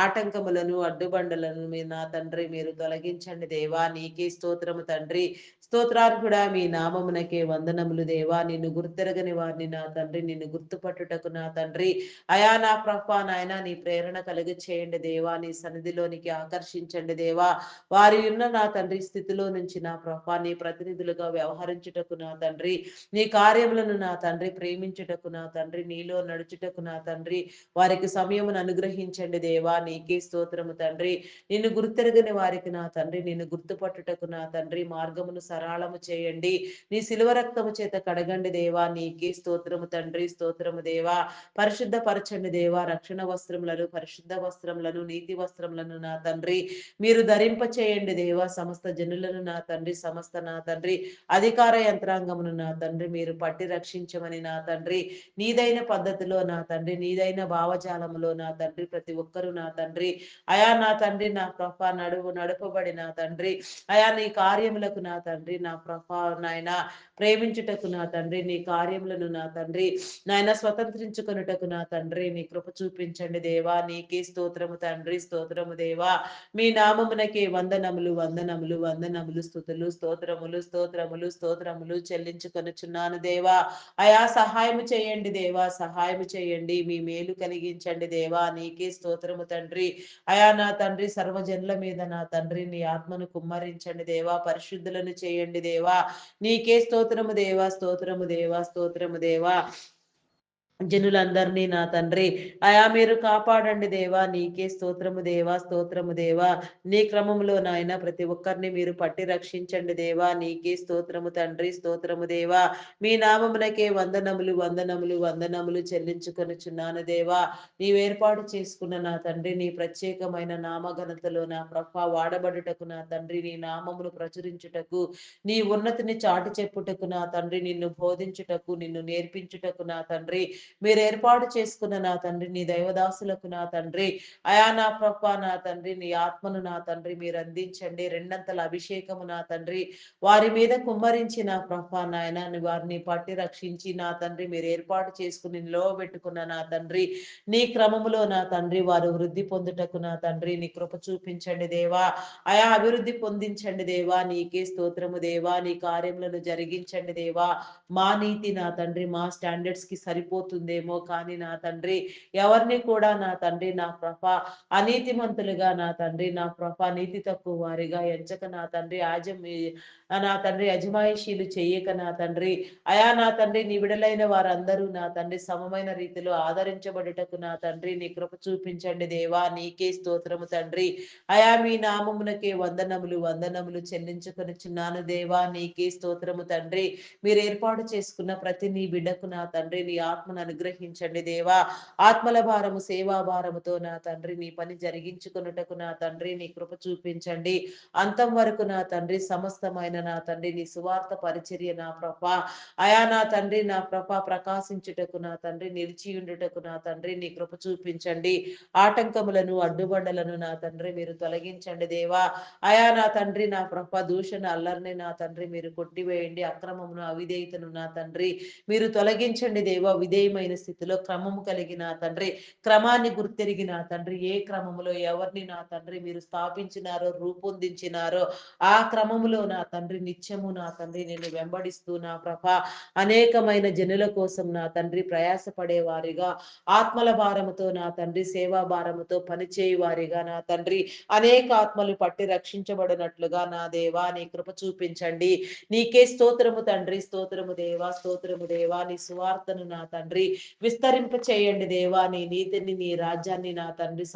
ఆటంకములను, అడ్డుబండలను మీ నా తండ్రి మీరు తొలగించండి దేవా. నీకే స్తోత్రము తండ్రి, స్తోత్రార్హుడా మీ నామమునకే వందనములు దేవా. నిన్ను గుర్తెరగని వారిని నా తండ్రి నిన్ను గుర్తుపట్టుటకు నా తండ్రి, అయా నా ప్రభా నాయన నీ ప్రేరణ కలిగి చేయండి దేవా. నీ సన్నిధిలోనికి ఆకర్షించండి దేవా. వారి ఉన్న నా తండ్రి స్థితిలో నుంచి నా ప్రభా నీ ప్రతినిధులుగా వ్యవహరించుటకు నా తండ్రి, నీ కార్యములను నా తండ్రి ప్రేమించుటకు నా తండ్రి, నీలో నడుచుటకు నా తండ్రి వారికి సమయమును అనుగ్రహించండి దేవా. నీకే స్తోత్రము తండ్రి. నిన్ను గుర్తెరగని వారికి నా తండ్రి నిన్ను గుర్తుపట్టుటకు నా తండ్రి మార్గమును సరళము చేయండి. నీ శిలువ రక్తము చేత కడగండి దేవా. నీకే స్తోత్రము తండ్రి, స్తోత్రము దేవా. పరిశుద్ధ పరిశుద్ధపరచండి దేవా. రక్షణ వస్త్రములను, పరిశుద్ధ వస్త్రములను, నీతి వస్త్రములను నా తండ్రి మీరు ధరింప చేయండి దేవా. సమస్త జనులను నా తండ్రి, సమస్త నా తండ్రి అధికార యంత్రాంగమును నా తండ్రి మీరు పట్టి రక్షించమని నా తండ్రి, నీదైన పద్ధతిలో నా తండ్రి, నీదైన భావజాలములో నా తండ్రి, ప్రతి ఒక్కరూ నా తండ్రి అయా నా తండ్రి నా ప్రభ నడుపబడి నా తండ్రి అయా నీ కార్యములకు నా తండ్రి నా ప్రభ నాయన ప్రేమించుటకు నా తండ్రి, నీ కార్యములను నా తండ్రి నాయన స్వతంత్రించుకొనుటకు నా తండ్రి నీ కృప చూపించండి దేవా. నీకే స్తోత్రము తండ్రి, స్తోత్రము దేవా. మీ నామమునకే వందనములు వందనములు వందనములు, స్తుతులు స్తోత్రములు స్తోత్రములు స్తోత్రములు చెల్లించుకొనుచున్నాను దేవా. అయా సహాయము చేయండి దేవా, సహాయము చేయండి. మీ మేలు కలిగించండి దేవా. నీకే స్తోత్రము తండ్రి. అయా నా తండ్రి సర్వజనుల మీద నా తండ్రి నీ ఆత్మను కుమ్మరించండి దేవా. పరిశుద్ధులను చేయండి దేవా. నీకే స్తోత్రము దేవా, స్తోత్రము దేవా, స్తోత్రము దేవా. జనులందరినీ నా తండ్రి అయా మీరు కాపాడండి దేవా. నీకే స్తోత్రము దేవా, స్తోత్రము దేవా. నీ క్రమంలో నాయన ప్రతి ఒక్కరిని మీరు పట్టి రక్షించండి దేవా. నీకే స్తోత్రము తండ్రి, స్తోత్రము దేవా. మీ నామమునకే వందనములు వందనములు వందనములు చెల్లించుకొనుచున్నాను దేవా. నీవు ఏర్పాటు చేసుకున్న నా తండ్రి నీ ప్రత్యేకమైన నామఘనతలో నా ప్రభ వాడబడుటకు నా తండ్రి, నీ నామమును ప్రచురించుటకు, నీ ఉన్నతిని చాటి చెప్పుటకు నా తండ్రి, నిన్ను బోధించుటకు, నిన్ను నేర్పించుటకు నా తండ్రి మీరు ఏర్పాటు చేసుకున్న నా తండ్రి నీ దైవదాసులకు నా తండ్రి అయా నా ప్రభ నా తండ్రి నీ ఆత్మను నా తండ్రి మీరు అందించండి. రెండంతల అభిషేకము నా తండ్రి వారి మీద కుమ్మరించి నా ప్రభ నాయన వారిని పట్టి రక్షించి నా తండ్రి మీరు ఏర్పాటు చేసుకుని నిలవబెట్టుకున్న నా తండ్రి నీ క్రమములో నా తండ్రి వారు వృద్ధి పొందుటకు నా తండ్రి నీ కృప చూపించండి దేవా. అయా అభివృద్ధి పొందించండి దేవా. నీకే స్తోత్రము దేవా. నీ కార్యములను జరిగించండి దేవా. మా నీతి నా తండ్రి మా స్టాండర్డ్స్ కి సరిపోతుందేమో కానీ నా తండ్రి ఎవరిని కూడా నా తండ్రి నా ప్రభ అనీతిమంతులుగా నా తండ్రి నా ప్రభ నీతి తక్కువ వారిగా ఎంచక నా తండ్రి నా తండ్రి అజమాయిషీలు చెయ్యక నా తండ్రి అయా నా తండ్రి నీ విడలైన వారందరూ నా తండ్రి సమమైన రీతిలో ఆదరించబడుటకు నా తండ్రి నీ కృప చూపించండి దేవా. నీకే స్తోత్రము తండ్రి. అయా మీ నామమునకే వందనములు వందనములు చెల్లించుకొనుచున్నాను దేవా. నీకే స్తోత్రము తండ్రి. మీరు ఏర్పాటు చేసుకున్న ప్రతి నీ బిడ్డకు నా తండ్రి నీ ఆత్మను అనుగ్రహించండి దేవా. ఆత్మల భారము సేవా భారముతో నా తండ్రి నీ పని జరిగించుకున్నటకు నా తండ్రి నీ కృప చూపించండి. అంతం వరకు నా తండ్రి సమస్తమైన నా తండ్రి నీ సువార్త పరిచర్య నా ప్రభ అయా నా తండ్రి నా ప్రభ ప్రకాశించుటకు నా తండ్రి నిలిచియుండుటకు నా తండ్రి నీ కృప చూపించండి. ఆటంకములను అడ్డుబండలను నా తండ్రి మీరు తొలగించండి దేవా. అయా నా తండ్రి నా ప్రభ దూషణ అల్లరిని నా తండ్రి మీరు కొట్టివేయండి. అక్రమమును అవిధేయతను నా తండ్రి మీరు తొలగించండి దేవా. విధేయమైన స్థితిలో క్రమము కలిగి నా తండ్రి క్రమాన్ని గుర్తెరిగి నా తండ్రి ఏ క్రమములో ఎవరిని నా తండ్రి మీరు స్థాపించినారో రూపొందించినారో ఆ క్రమములో నా తండ్రి నిత్యము నా తండ్రి నేను వెంబడిస్తూ నా ప్రభ అనేకమైన జనుల కోసం నా తండ్రి ప్రయాసపడే వారిగా ఆత్మల భారముతో నా తండ్రి సేవా భారముతో పనిచేయి వారిగా నా తండ్రి అనేక ఆత్మలు పట్టి రక్షించబడినట్లుగా నా దేవా నీ కృప చూపించండి. నీకే స్తోత్రము తండ్రి, స్తోత్రము దేవా, స్తోత్రము దేవా. నీ సువార్తను నా తండ్రి విస్తరింప చేయండి దేవా. నీ నీతిని నీ రాజ్యాన్ని నా తండ్రి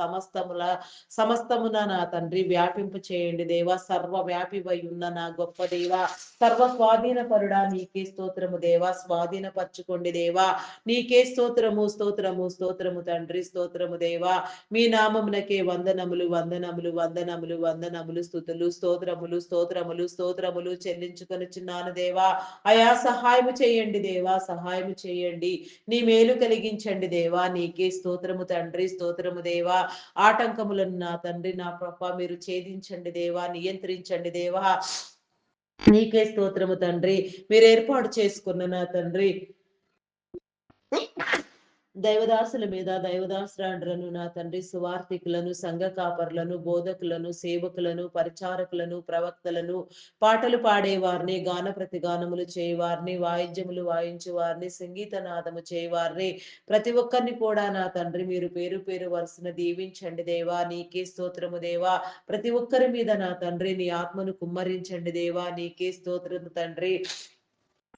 సమస్తమున నా తండ్రి వ్యాపింప చేయండి దేవా. సర్వ వ్యాపివై ఉన్న నా గొప్ప దేవా, సర్వ స్వాధీన పరుడా నీకే స్తోత్రము దేవా. స్వాధీనపరచుకోండి దేవా. నీకే స్తోత్రము స్తోత్రము స్తోత్రము తండ్రి, స్తోత్రము దేవా. మీ నామమునకే వందనములు వందనములు వందనములు వందనములు, స్తుతులు స్తోత్రములు స్తోత్రములు స్తోత్రములు చెల్లించుకొనుచున్నాను దేవా. అయా సహాయము చేయండి దేవా, సహాయము చేయండి. నీ మేలు కలిగించండి దేవా. నీకే స్తోత్రము తండ్రి, స్తోత్రము దేవా. ఆటంకములను నా తండ్రి నా ప్రభ మీరు ఛేదించండి దేవా, నియంత్రించండి దేవా. నీకే స్తోత్రము తండ్రి. మీరు ఏర్పాటు చేసుకున్న నా తండ్రి దైవదాసుల మీద దైవదాసురాండ్రను నా తండ్రి సువార్థికులను సంఘ కాపర్లను బోధకులను సేవకులను పరిచారకులను ప్రవక్తలను పాటలు పాడేవారిని గాన ప్రతిగానములు చేయవారిని వాయిద్యములు వాయించు వారిని సంగీత నాదము చేయవారిని ప్రతి ఒక్కరిని కూడా నా తండ్రి మీరు పేరు పేరు వరుసన దీవించండి దేవా. నీకే స్తోత్రము దేవా. ప్రతి ఒక్కరి మీద నా తండ్రి నీ ఆత్మను కుమ్మరించండి దేవా. నీకే స్తోత్రము తండ్రి.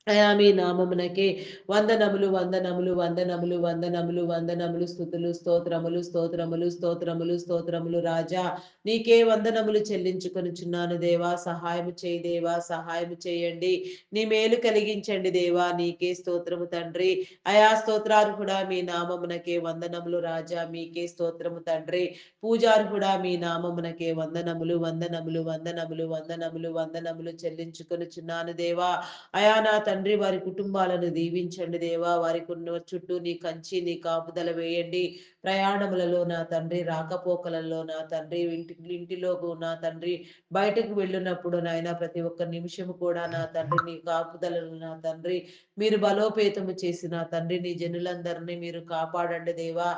అయా మీ నామమునకే వందనములు వందనములు వందనములు వందనములు వందనములు స్థుతులు స్తోత్రములు స్తోత్రములు స్తోత్రములు స్తోత్రములు రాజా నీకే వందనములు చెల్లించుకొనుచున్నాను దేవా. సహాయము చేయి దేవా, సహాయము చేయండి. నీ మేలు కలిగించండి దేవా. నీకే స్తోత్రము తండ్రి. అయా స్తోత్రార్హుడా మీ నామమునకే వందనములు రాజా. మీకే స్తోత్రము తండ్రి. పూజార్హుడా మీ నామమునకే వందనములు వందనములు వందనములు వందనములు వందనములు చెల్లించుకొనుచున్నాను దేవా. అయా నా తండ్రి వారి కుటుంబాలను దీవించండి దేవా. వారికి ఉన్న చుట్టూ నీ కంచి నీ కాపుదల వేయండి. ప్రయాణములలో నా తండ్రి, రాకపోకలలో నా తండ్రి, ఇంటిలోకి నా తండ్రి, బయటకు వెళ్ళినప్పుడు నాయన ప్రతి ఒక్క నిమిషము కూడా నా తండ్రి నీ కాపుదలను నా తండ్రి మీరు బలోపేతము చేసి నా తండ్రి నీ జనులందరినీ మీరు కాపాడండి దేవా.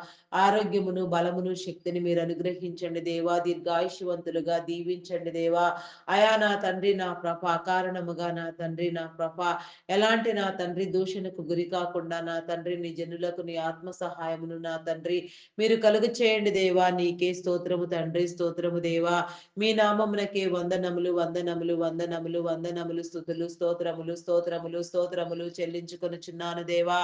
ఆరోగ్యమును బలమును శక్తిని మీరు అనుగ్రహించండి దేవా. దీర్ఘాయుష్యవంతులుగా దీవించండి దేవా. అయా నా తండ్రి నా ప్రభ అకారణముగా నా తండ్రి నా ప్రభ ఎలాంటి నా తండ్రి దూషణకు గురి కాకుండా నా తండ్రి నీ జనులకు నీ ఆత్మ సహాయమును నా తండ్రి మీరు కలుగు చేయండి దేవా. నీకే స్తోత్రము తండ్రి, స్తోత్రము దేవా. మీ నామమునకే వందనములు వందనములు వందనములు వందనములు స్థుతులు స్తోత్రములు స్తోత్రములు స్తోత్రములు చెల్లించుకొనుచున్నాను దేవా.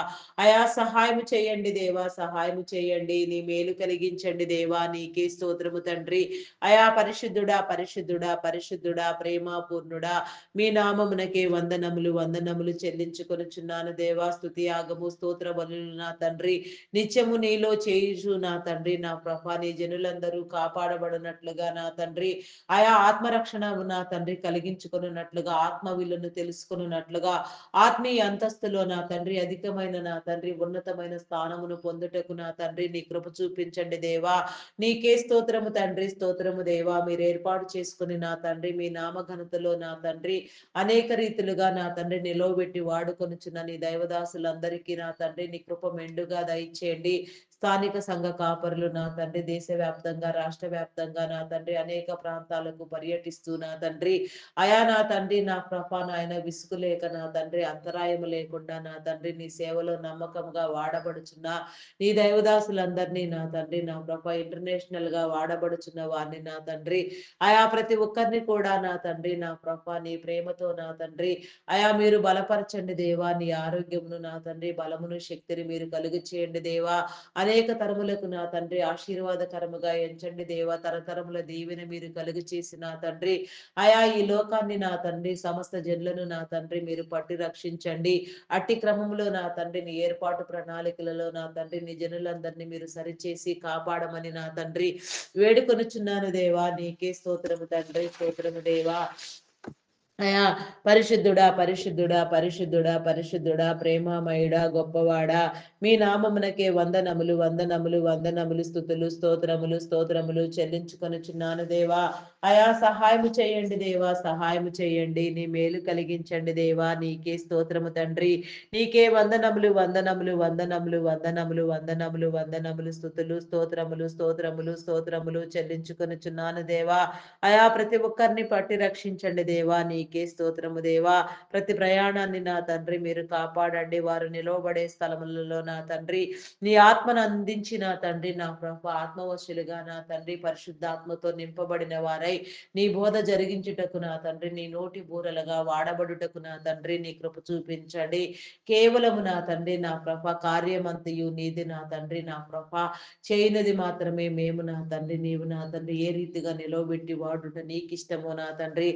అయా సహాయము చేయండి దేవా, సహాయము చేయండి. నీ మేలు కలిగించండి దేవా. నీకే స్తోత్రము తండ్రి. అయా పరిశుద్ధుడా పరిశుద్ధుడా పరిశుద్ధుడా ప్రేమ పూర్ణుడా మీ నామమునకే వందనములు వందనములు చెల్లించుకొనుచున్నాను దేవా. స్తుతి యాగము స్తోత్ర బలులు నా తండ్రి నిత్యము నీలో చేయుచు నా తండ్రి నా ప్రభా నీ జనులందరూ కాపాడబడినట్లుగా నా తండ్రి ఆయా ఆత్మరక్షణ నా తండ్రి కలిగించుకున్నట్లుగా ఆత్మ విలువను తెలుసుకున్నట్లుగా ఆత్మీయ అంతస్తులో నా తండ్రి అధికమైన నా తండ్రి ఉన్నతమైన స్థానమును పొందుటకు నా తండ్రి నీ కృప చూపించండి దేవా. నీకే స్తోత్రము తండ్రి, స్తోత్రము దేవా. మీరు ఏర్పాటు చేసుకుని నా తండ్రి మీ నామఘనతలో నా తండ్రి అనేక రీతిలుగా నా తండ్రి నిలవబెట్టి వాడుకొనుచున్న నీ దైవదాసులందరికీ నా తండ్రి నీ కృప మెండుగా దయచేయండి. స్థానిక సంఘ కాపరులు నా తండ్రి దేశవ్యాప్తంగా రాష్ట్ర వ్యాప్తంగా నా తండ్రి అనేక ప్రాంతాలకు పర్యటిస్తూ నా తండ్రి అయా నా తండ్రి నా ప్రభ నాయన విసుగు లేక నా తండ్రి అంతరాయము లేకుండా నా తండ్రి నీ సేవలో నమ్మకంగా వాడబడుచున్న నీ దైవదాసులందరినీ నా తండ్రి నా ప్రభ ఇంటర్నేషనల్ గా వాడబడుచున్న వారిని నా తండ్రి ఆయా ప్రతి ఒక్కరిని కూడా నా తండ్రి నా ప్రభ నీ ప్రేమతో నా తండ్రి అయా మీరు బలపరచండి దేవా. నీ ఆరోగ్యమును నా తండ్రి బలమును శక్తిని మీరు కలుగు చేయండి దేవా. అనేక తరములకు నా తండ్రి ఆశీర్వాదకరముగా ఎంచండి దేవా. తరతరముల దీవెన మీరు కలుగు చేసి నా తండ్రి అయా ఈ లోకాన్ని నా తండ్రి సమస్త జనులను నా తండ్రి మీరు పట్టి రక్షించండి. అట్టి క్రమంలో నా తండ్రి నీ ఏర్పాటు ప్రణాళికలలో నా తండ్రి నీ జనులందరినీ మీరు సరిచేసి కాపాడమని నా తండ్రి వేడుకొనుచున్నాను దేవా. నీకే స్తోత్రము తండ్రి, స్తోత్రము దేవా. అయా పరిశుద్ధుడా పరిశుద్ధుడా పరిశుద్ధుడా పరిశుద్ధుడా ప్రేమమయుడా గొప్పవాడా మీ నామమునకే వందనములు వందనములు వందనములు స్థుతులు స్తోత్రములు స్తోత్రములు చెల్లించుకొనుచున్నాను దేవా. అయా సహాయము చేయండి దేవా, సహాయము చేయండి. నీ మేలు కలిగించండి దేవా. నీకే స్తోత్రము తండ్రి. నీకే వందనములు వందనములు వందనములు వందనములు వందనములు వందనములు స్థుతులు స్తోత్రములు స్తోత్రములు స్తోత్రములు చెల్లించుకొనుచున్నాను దేవా. అయా ప్రతి ఒక్కరిని పట్టి రక్షించండి దేవా. నీకే స్తోత్రము దేవా. ప్రతి ప్రయాణాన్ని నా తండ్రి మీరు కాపాడండి. వారు నిలవబడే స్థలములలో నా తండ్రి నీ ఆత్మను అందించి నా తండ్రి నా ప్రభు ఆత్మవశులుగా నా తండ్రి పరిశుద్ధాత్మతో నింపబడిన వారై నీ బోధ జరిగించుటకు నా తండ్రి నీ నోటి బూరలుగా వాడబడుటకు నా తండ్రి నీ కృప చూపించండి. కేవలము నా తండ్రి నా ప్రభ కార్యమంతయు నీది నా తండ్రి నా ప్రభ చేయనది మాత్రమే మేము నా తండ్రి. నీవు నా తండ్రి ఏ రీతిగా నిలవబెట్టి వాడుట నీకు ఇష్టమో నా తండ్రి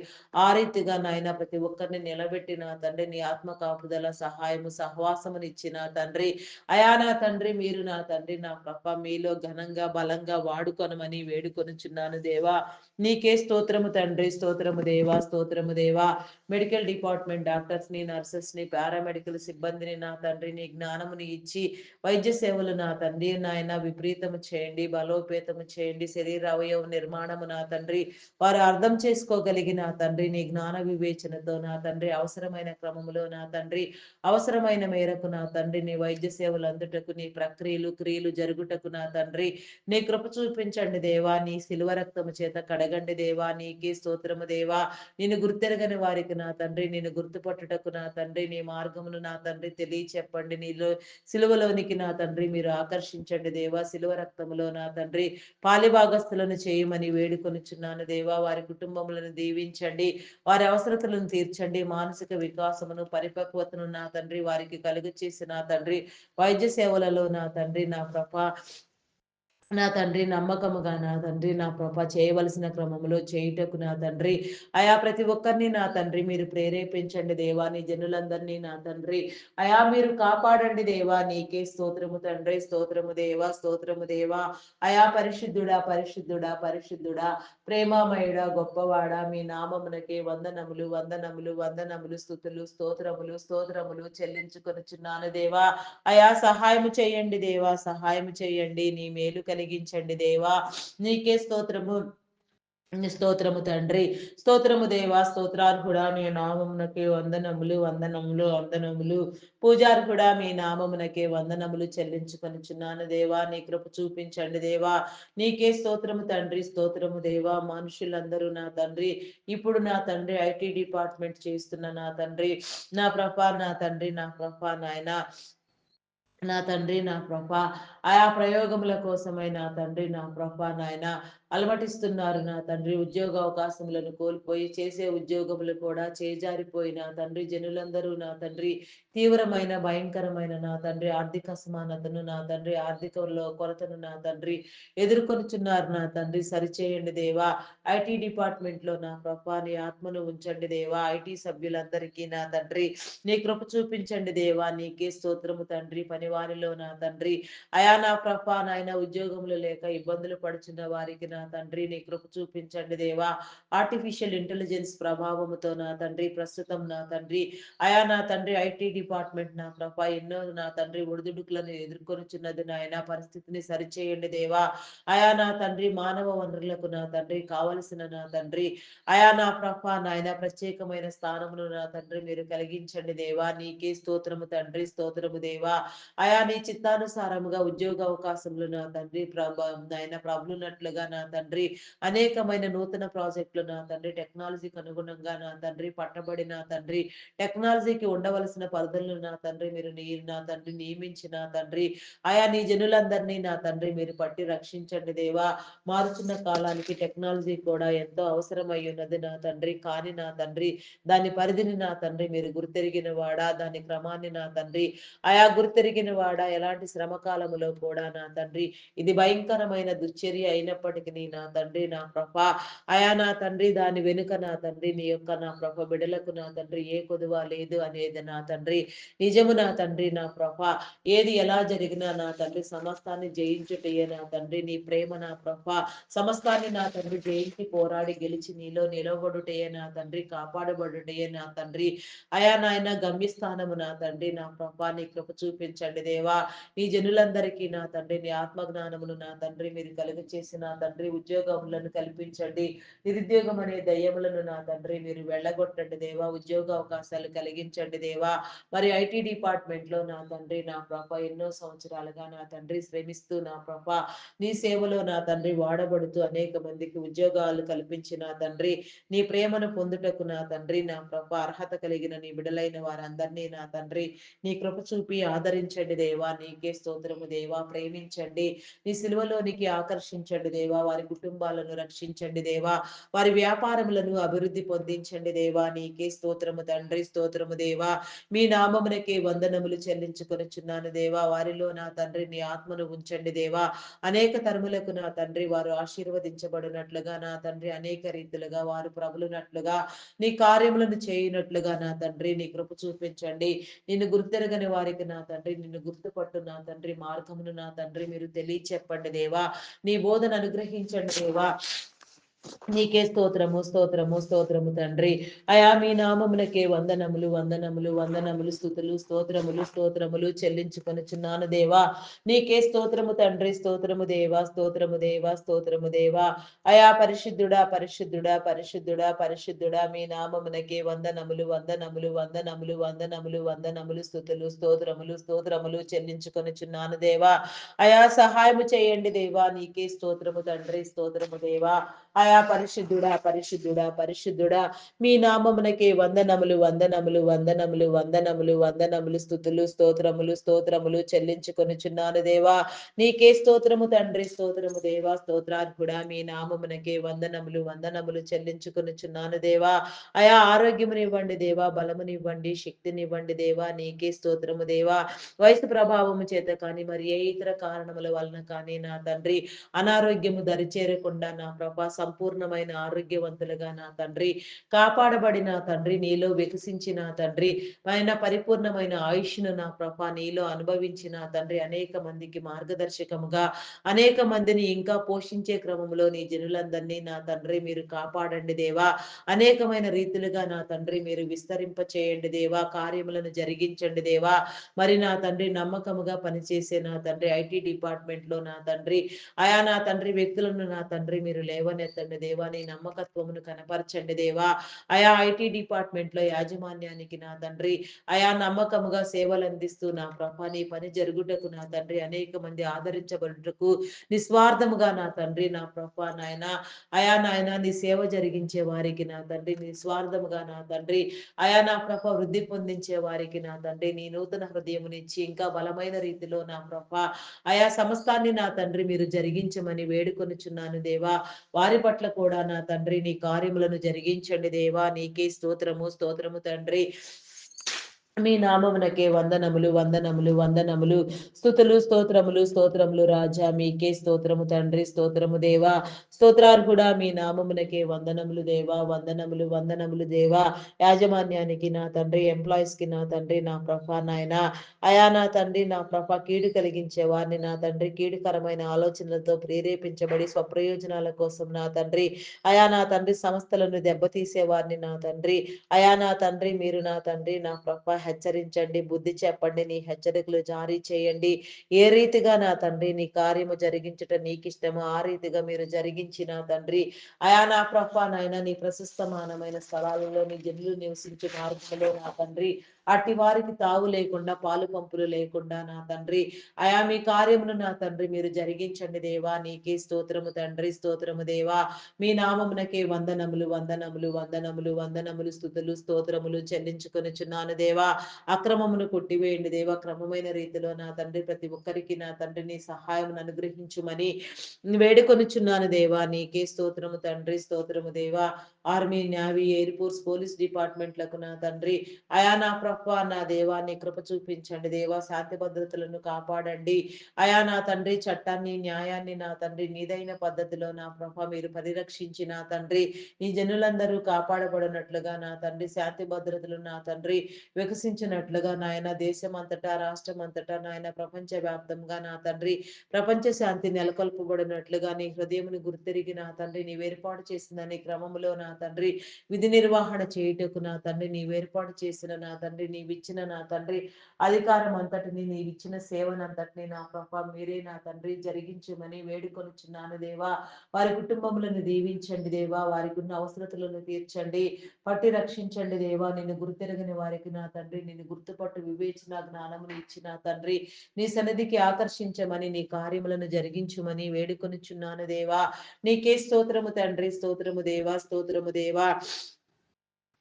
ఆ రీతిగా నాయన ప్రతి ఒక్కరిని నిలబెట్టి నా తండ్రి నీ ఆత్మ కాపుదల సహాయము సహవాసముని ఇచ్చిన తండ్రి అయా నా తండ్రి మీరు నా తండ్రి నా ప్రభ మీలో ఘనంగా బలంగా వాడుకొనమని వేడుకొనుచున్నాను దేవా. నీకే స్తోత్రము తండ్రి, స్తోత్రము దేవా, స్తోత్రము దేవా. మెడికల్ డిపార్ట్మెంట్ డాక్టర్స్ ని నర్సెస్ ని పారామెడికల్ సిబ్బందిని నా తండ్రి నీ జ్ఞానముని ఇచ్చి వైద్య సేవలు నా తండ్రి నాయన విపరీతము చేయండి, బలోపేతము చేయండి. శరీర అవయవ నిర్మాణము నా తండ్రి వారు అర్థం చేసుకోగలిగిన తండ్రి నీ జ్ఞాన వివేచనతో నా తండ్రి అవసరమైన క్రమములో నా తండ్రి అవసరమైన మేరకు నా తండ్రి నీ వైద్య సేవలు అందుటకు నీ ప్రక్రియలు క్రియలు జరుగుటకు నా తండ్రి నీ కృప చూపించండి దేవా. నీ శిలువ రక్తము చేత కడగండి దేవా. నీకే స్తోత్రము దేవా. నేను గుర్తెరగని వారికి నా తండ్రి నేను గుర్తుపట్టుటకు నా తండ్రి నీ మార్గమును నా తండ్రి తెలియచెప్పండి. నీలో సిలువలోనికి నా తండ్రి మీరు ఆకర్షించండి దేవా. సిలువ రక్తములో నా తండ్రి పాలిభాగస్థులను చేయమని వేడుకొనుచున్నాను దేవా. వారి కుటుంబములను దీవించండి. వారి అవసరతలను తీర్చండి. మానసిక వికాసమును, పరిపక్వతను నా తండ్రి వారికి కలుగ చేసి నా తండ్రి వైద్య సేవలలో నా తండ్రి నా ప్రభ నా తండ్రి నమ్మకముగా నా తండ్రి నా ప్రభ చేయవలసిన క్రమంలో చేయుటకు నా తండ్రి అయా ప్రతి ఒక్కరిని నా తండ్రి మీరు ప్రేరేపించండి దేవా. నీ జనులందరినీ నా తండ్రి అయా మీరు కాపాడండి దేవా. నీకే స్తోత్రము తండ్రి, స్తోత్రము దేవా, స్తోత్రము దేవా. అయా పరిశుద్ధుడా, పరిశుద్ధుడా, పరిశుద్ధుడా, ప్రేమామయుడా, గొప్పవాడా, మీ నామమునకే వందనములు, వందనములు, వందనములు, స్తుతులు, స్తోత్రములు, స్తోత్రములు చెల్లించుకొనుచున్నాను దేవా. అయా సహాయము చేయండి దేవా, సహాయము చేయండి. నీ మేలు కలిగించండి దేవా. నీకే స్తోత్రము, స్తోత్రము తండ్రి, స్తోత్రము దేవా, స్తోత్రార్హుడా, మీ నామమునకే వందనములు, వందనములు, వందనములు. పూజార్హుడా, మీ నామమునకే వందనములు చెల్లించుకొనుచున్నాను దేవా. నీ కృప చూపించండి దేవా. నీకే స్తోత్రము తండ్రి, స్తోత్రము దేవా. మనుషులందరూ నా తండ్రి ఇప్పుడు నా తండ్రి ఐటీ డిపార్ట్మెంట్ చేస్తున్న నా తండ్రి నా ప్రభా, నా తండ్రి నా ప్రభా నాయన నా తండ్రి నా ప్రభా ఆయా ప్రయోగముల కోసమై నా తండ్రి నా ప్రభా నాయన అలమటిస్తున్నారు నా తండ్రి. ఉద్యోగ అవకాశములను కోల్పోయి చేసే ఉద్యోగములు కూడా చేజారిపోయి నా తండ్రి జనులందరూ నా తండ్రి తీవ్రమైన భయంకరమైన నా తండ్రి ఆర్థిక అసమానతను నా తండ్రి ఆర్థికంలో కొరతను నా తండ్రి ఎదుర్కొనుచున్నారు నా తండ్రి. సరిచేయండి దేవా. ఐటీ డిపార్ట్మెంట్ లో నా ప్రభా నీ ఆత్మను ఉంచండి దేవా. ఐటీ సభ్యులందరికీ నా తండ్రి నీ కృప చూపించండి దేవా. నీకే స్తోత్రము తండ్రి. పనివారిలో నా తండ్రి అయా నా ప్రభా నాయన ఉద్యోగములు లేక ఇబ్బందులు పడుచున్న వారికి నా తండ్రి నీ కృప చూపించండి దేవా. ఆర్టిఫిషియల్ ఇంటెలిజెన్స్ ప్రభావముతో నా తండ్రి ప్రస్తుతం నా తండ్రి అయా నా తండ్రి ఐటీ డిపార్ట్మెంట్ నా ప్రభా ఎన్నో నా తండ్రి ఒడిదుడుకులను ఎదుర్కొనుచున్నది నాయన. పరిస్థితిని సరిచేయండి దేవా. అయా నా తండ్రి మానవ వనరులకు నా తండ్రి కావలసిన నా తండ్రి అయా నా ప్రభా నాయన ప్రత్యేకమైన స్థానమును నా తండ్రి మీరు కలిగించండి దేవా. నీకే స్తోత్రము తండ్రి, స్తోత్రము దేవా. అయా నీ చిత్తానుసారముగా ఉద్యోగ అవకాశములు నా తండ్రి నాయన ప్రబలునట్లుగా నా తండ్రి అనేకమైన నూతన ప్రాజెక్టులు నా తండ్రి టెక్నాలజీకి అనుగుణంగా నా తండ్రి పట్టబడి నా తండ్రి టెక్నాలజీకి ఉండవలసిన పరిధులను నా తండ్రి మీరు నా తండ్రి నియమించి నా తండ్రి ఆయా నీ జనులందరినీ నా తండ్రి మీరు పట్టి రక్షించండి దేవా. మారుతున్న కాలానికి టెక్నాలజీ కూడా ఎంతో అవసరమై ఉన్నది నా తండ్రి. కానీ నా తండ్రి దాని పరిధిని నా తండ్రి మీరు గుర్తెరిగిన వాడా, దాని క్రమాన్ని నా తండ్రి ఆయా గుర్తెరిగిన వాడా. ఎలాంటి శ్రమకాలములో కూడా నా తండ్రి ఇది భయంకరమైన దుశ్చర్య అయినప్పటికీ నా తండ్రి నా ప్రభ అయా నా తండ్రి దాని వెనుక నా తండ్రి నీ యొక్క నా ప్రభ బిడలకు నా తండ్రి ఏ కొదువ లేదు అనేది నా తండ్రి నిజము నా తండ్రి నా ప్రభ. ఏది ఎలా జరిగినా నా తండ్రి సమస్తాన్ని జయించుటయే నా తండ్రి నీ ప్రేమ నా ప్రభ. సమస్తాన్ని నా తండ్రి జయించి పోరాడి గెలిచి నీలో నిలవబడుటయే నా తండ్రి కాపాడబడుటయే నా తండ్రి అయా నాయన గమ్యస్థానము నా తండ్రి నా ప్రభా. నీ కృప చూపించండి దేవా. నీ జనులందరికీ నా తండ్రి నీ ఆత్మజ్ఞానమును నా తండ్రి మీరు కలుగ చేసి నా తండ్రి ఉద్యోగములను కల్పించండి. నిరుద్యోగం అనే దయ్యములను నా తండ్రి మీరు వెళ్ళగొట్టండి దేవా. ఉద్యోగ అవకాశాలు కలిగించండి దేవా. మరి ఐటీ డిపార్ట్మెంట్ లో నా తండ్రి నా ప్రభ ఎన్నో సంవత్సరాలుగా నా తండ్రి శ్రమిస్తూ నా ప్రభ నీ సేవలో నా తండ్రి వాడబడుతూ అనేక మందికి ఉద్యోగాలు కల్పించి నా తండ్రి నీ ప్రేమను పొందుటకు నా తండ్రి నా ప్రభ అర్హత కలిగిన నీ బిడలైన వారందరినీ నా తండ్రి నీ కృప చూపి ఆదరించండి దేవా. నీకే స్తోత్రము దేవా. ప్రేమించండి, నీ సిలువలోనికి ఆకర్షించండి దేవా. వారి కుటుంబాలను రక్షించండి దేవా. వారి వ్యాపారములను అభివృద్ధి పొందించండి దేవా. నీకే స్తోత్రము తండ్రి, స్తోత్రము దేవా. మీ నామమునకే వందనములు చెల్లించుకొనుచున్నాను దేవా. వారిలో నా తండ్రి నీ ఆత్మను ఉంచండి దేవా. అనేక తరములకు నా తండ్రి వారు ఆశీర్వదించబడినట్లుగా నా తండ్రి అనేక రీతులుగా వారు ప్రబలునట్లుగా నీ కార్యములను చేయునట్లుగా నా తండ్రి నీ కృప చూపించండి. నిన్ను గుర్తెరగని వారికి నా తండ్రి నిన్ను గుర్తుపట్టు నా తండ్రి మార్గమును నా తండ్రి మీరు తెలియచెప్పండి దేవా. నీ బోధన అనుగ్రహించండి దేవా. నీకే స్తోత్రము, స్తోత్రము, స్తోత్రము తండ్రి అయా మీ నామమునకే వందనములు, వందనములు, వందనములు, స్థుతులు, స్తోత్రములు, స్తోత్రములు చెల్లించుకొనుచున్నాను దేవా. నీకే స్తోత్రము తండ్రి, స్తోత్రము దేవా, స్తోత్రము దేవా, స్తోత్రము దేవా. అయా పరిశుద్ధుడా, పరిశుద్ధుడా, పరిశుద్ధుడా, పరిశుద్ధుడా, మీ నామమునకే వందనములు, వందనములు, వందనములు, వందనములు, వందనములు, స్థుతులు, స్తోత్రములు, స్తోత్రములు చెల్లించుకొనుచున్నాను దేవా. అయా సహాయము చేయండి దేవా. నీకే స్తోత్రము తండ్రి, స్తోత్రము దేవా. అయా అయా పరిశుద్ధుడా పరిశుద్ధుడా పరిశుద్ధుడా మీ నామమునకే వందనములు వందనములు వందనములు వందనములు వందనములు స్తుతులు స్తోత్రములు స్తోత్రములు చెల్లించుకొనుచున్నాను దేవా. నీకే స్తోత్రము తండ్రి, స్తోత్రము దేవా, స్తోత్రార్హుడా మీ నామమునకే వందనములు వందనములు చెల్లించుకొనుచున్నాను దేవా. అయా ఆరోగ్యమునివ్వండి దేవా, బలమునివ్వండి, శక్తినివ్వండి దేవా. నీకే స్తోత్రము దేవా. వయసు ప్రభావము చేత కానీ మరి ఏ ఇతర కారణముల వలన కానీ నా తండ్రి అనారోగ్యము దరిచేరకుండా నా ప్రభా సంపూర్ణమైన ఆరోగ్యవంతులుగా నా తండ్రి కాపాడబడిన తండ్రి నీలో వికసించిన తండ్రి ఆయన పరిపూర్ణమైన ఆయుష్ను నా ప్రభా నీలో అనుభవించిన తండ్రి అనేక మందికి మార్గదర్శకముగా అనేక మందిని ఇంకా పోషించే క్రమంలో నీ జనులందరినీ నా తండ్రి మీరు కాపాడండి దేవా. అనేకమైన రీతులుగా నా తండ్రి మీరు విస్తరింప చేయండి దేవా, కార్యములను జరిగించండి దేవా. మరి నా తండ్రి నమ్మకముగా పనిచేసే నా తండ్రి ఐటీ డిపార్ట్మెంట్ లో నా తండ్రి అయా నా తండ్రి వ్యక్తులను నా తండ్రి మీరు లేవనెత్తండి దేవా. నీ నమ్మకత్వమును కనపరచండి దేవా. అయా ఐటీ డిపార్ట్మెంట్ లో యాజమాన్యానికి నా తండ్రి అయా నమ్మకముగా సేవలు అందిస్తూ నా ప్రభా నీ పని జరుగుటకు నా తండ్రి అనేక మంది ఆదరించబడుటకు నిస్వార్థముగా నా తండ్రి నా ప్రభా నాయన అయా నాయన నీ సేవ జరిగించే వారికి నా తండ్రి నిస్వార్థముగా నా తండ్రి అయా నా ప్రభ వృద్ధి పొందించే వారికి నా తండ్రి నీ నూతన హృదయమునిచ్చి ఇంకా బలమైన రీతిలో నా ప్రభ అయా సమస్తాన్ని నా తండ్రి మీరు జరిగించమని వేడుకొనుచున్నాను దేవా. వారి పట్ల కూడా నా తండ్రి నీ కార్యములను జరిగించండి దేవా. నీకే స్తోత్రము స్తోత్రము తండ్రి. మీ నామమునకే వందనములు వందనములు వందనములు స్తుతులు స్తోత్రములు స్తోత్రములు రాజా. మీకే స్తోత్రము తండ్రి, స్తోత్రము దేవా. స్తోత్రార్హుడా మీ నామమునకే వందనములు దేవా, వందనములు వందనములు దేవా. యాజమాన్యానికి నా తండ్రి, ఎంప్లాయీస్ కి నా తండ్రి నా ప్రభా నాయన అయా నా తండ్రి నా ప్రభా కీడు కలిగించే వారిని నా తండ్రి కీడుకరమైన ఆలోచనలతో ప్రేరేపించబడి స్వప్రయోజనాల కోసం నా తండ్రి అయా నా తండ్రి సంస్థలను దెబ్బతీసే వారిని నా తండ్రి అయా నా తండ్రి మీరు నా తండ్రి నా ప్రభ హెచ్చరించండి, బుద్ధి చెప్పండి, నీ హెచ్చరికలు జారీ చేయండి. ఏ రీతిగా నా తండ్రి నీ కార్యము జరిగించట నీకు ఇష్టమో ఆ రీతిగా మీరు జరిగించిన తండ్రి అయా నా ప్రభ నాయన నీ ప్రశస్తమానమైన స్థలాలలో నీ జనులు నివసించే మార్గంలో నా తండ్రి అట్టి వారికి తావు లేకుండా పాలు పంపులు లేకుండా నా తండ్రి అయా మీ కార్యమును నా తండ్రి మీరు జరిగించండి దేవా. నీకే స్తోత్రము తండ్రి, స్తోత్రము దేవా. మీ నామమునకే వందనములు వందనములు వందనములు వందనములు స్తుతులు స్తోత్రములు చెల్లించుకొనుచున్నాను దేవా. అక్రమమును కొట్టివేయండి దేవా. క్రమమైన రీతిలో నా తండ్రి ప్రతి ఒక్కరికి నా తండ్రి నీ సహాయమును అనుగ్రహించుమని వేడుకొనుచున్నాను దేవా. నీకే స్తోత్రము తండ్రి, స్తోత్రము దేవా. Army, navy, air force, police డిపార్ట్మెంట్లకు నా తండ్రి అయా నా ప్రభా నా దేవాన్ని కృప చూపించండి దేవా. శాంతి భద్రతలను కాపాడండి అయా నా తండ్రి. చట్టాన్ని న్యాయాన్ని నా తండ్రి నీదైన పద్ధతిలో నా ప్రభ మీరు పరిరక్షించి నా తండ్రి ఈ జనులందరూ కాపాడబడినట్లుగా నా తండ్రి శాంతి భద్రతలు నా తండ్రి వికసించినట్లుగా నాయన దేశం అంతటా రాష్ట్రం అంతటా నాయన ప్రపంచ వ్యాప్తంగా నా తండ్రి ప్రపంచ శాంతి నెలకొల్పబడినట్లుగా నీ హృదయమును గుర్తిరిగి నా తండ్రి నీవు ఏర్పాటు చేసిన నీ క్రమములో నా తండ్రి విధి నిర్వహణ చేయుటకు నా తండ్రి నీవు ఏర్పాటు చేసిన నా తండ్రి నీవిచ్చిన నా తండ్రి అధికారం అంతటిని నీవిచ్చిన సేవనంతటిని నా ప్రభ మీరే నా తండ్రి జరిగించమని వేడుకొనుచున్నాను దేవా. వారి కుటుంబములను దీవించండి దేవా. వారికి ఉన్న అవసరతలను తీర్చండి, పట్టి రక్షించండి దేవా. నిన్ను గుర్తెరగని వారికి నా తండ్రి నిన్ను గుర్తుపట్టు వివేచన జ్ఞానమును ఇచ్చిన తండ్రి నీ సన్నిధికి ఆకర్షించమని నీ కార్యములను జరిగించుమని వేడుకొనుచున్నాను దేవా. నీకే స్తోత్రము తండ్రి, స్తోత్రము దేవా, స్తోత్రము దేవా.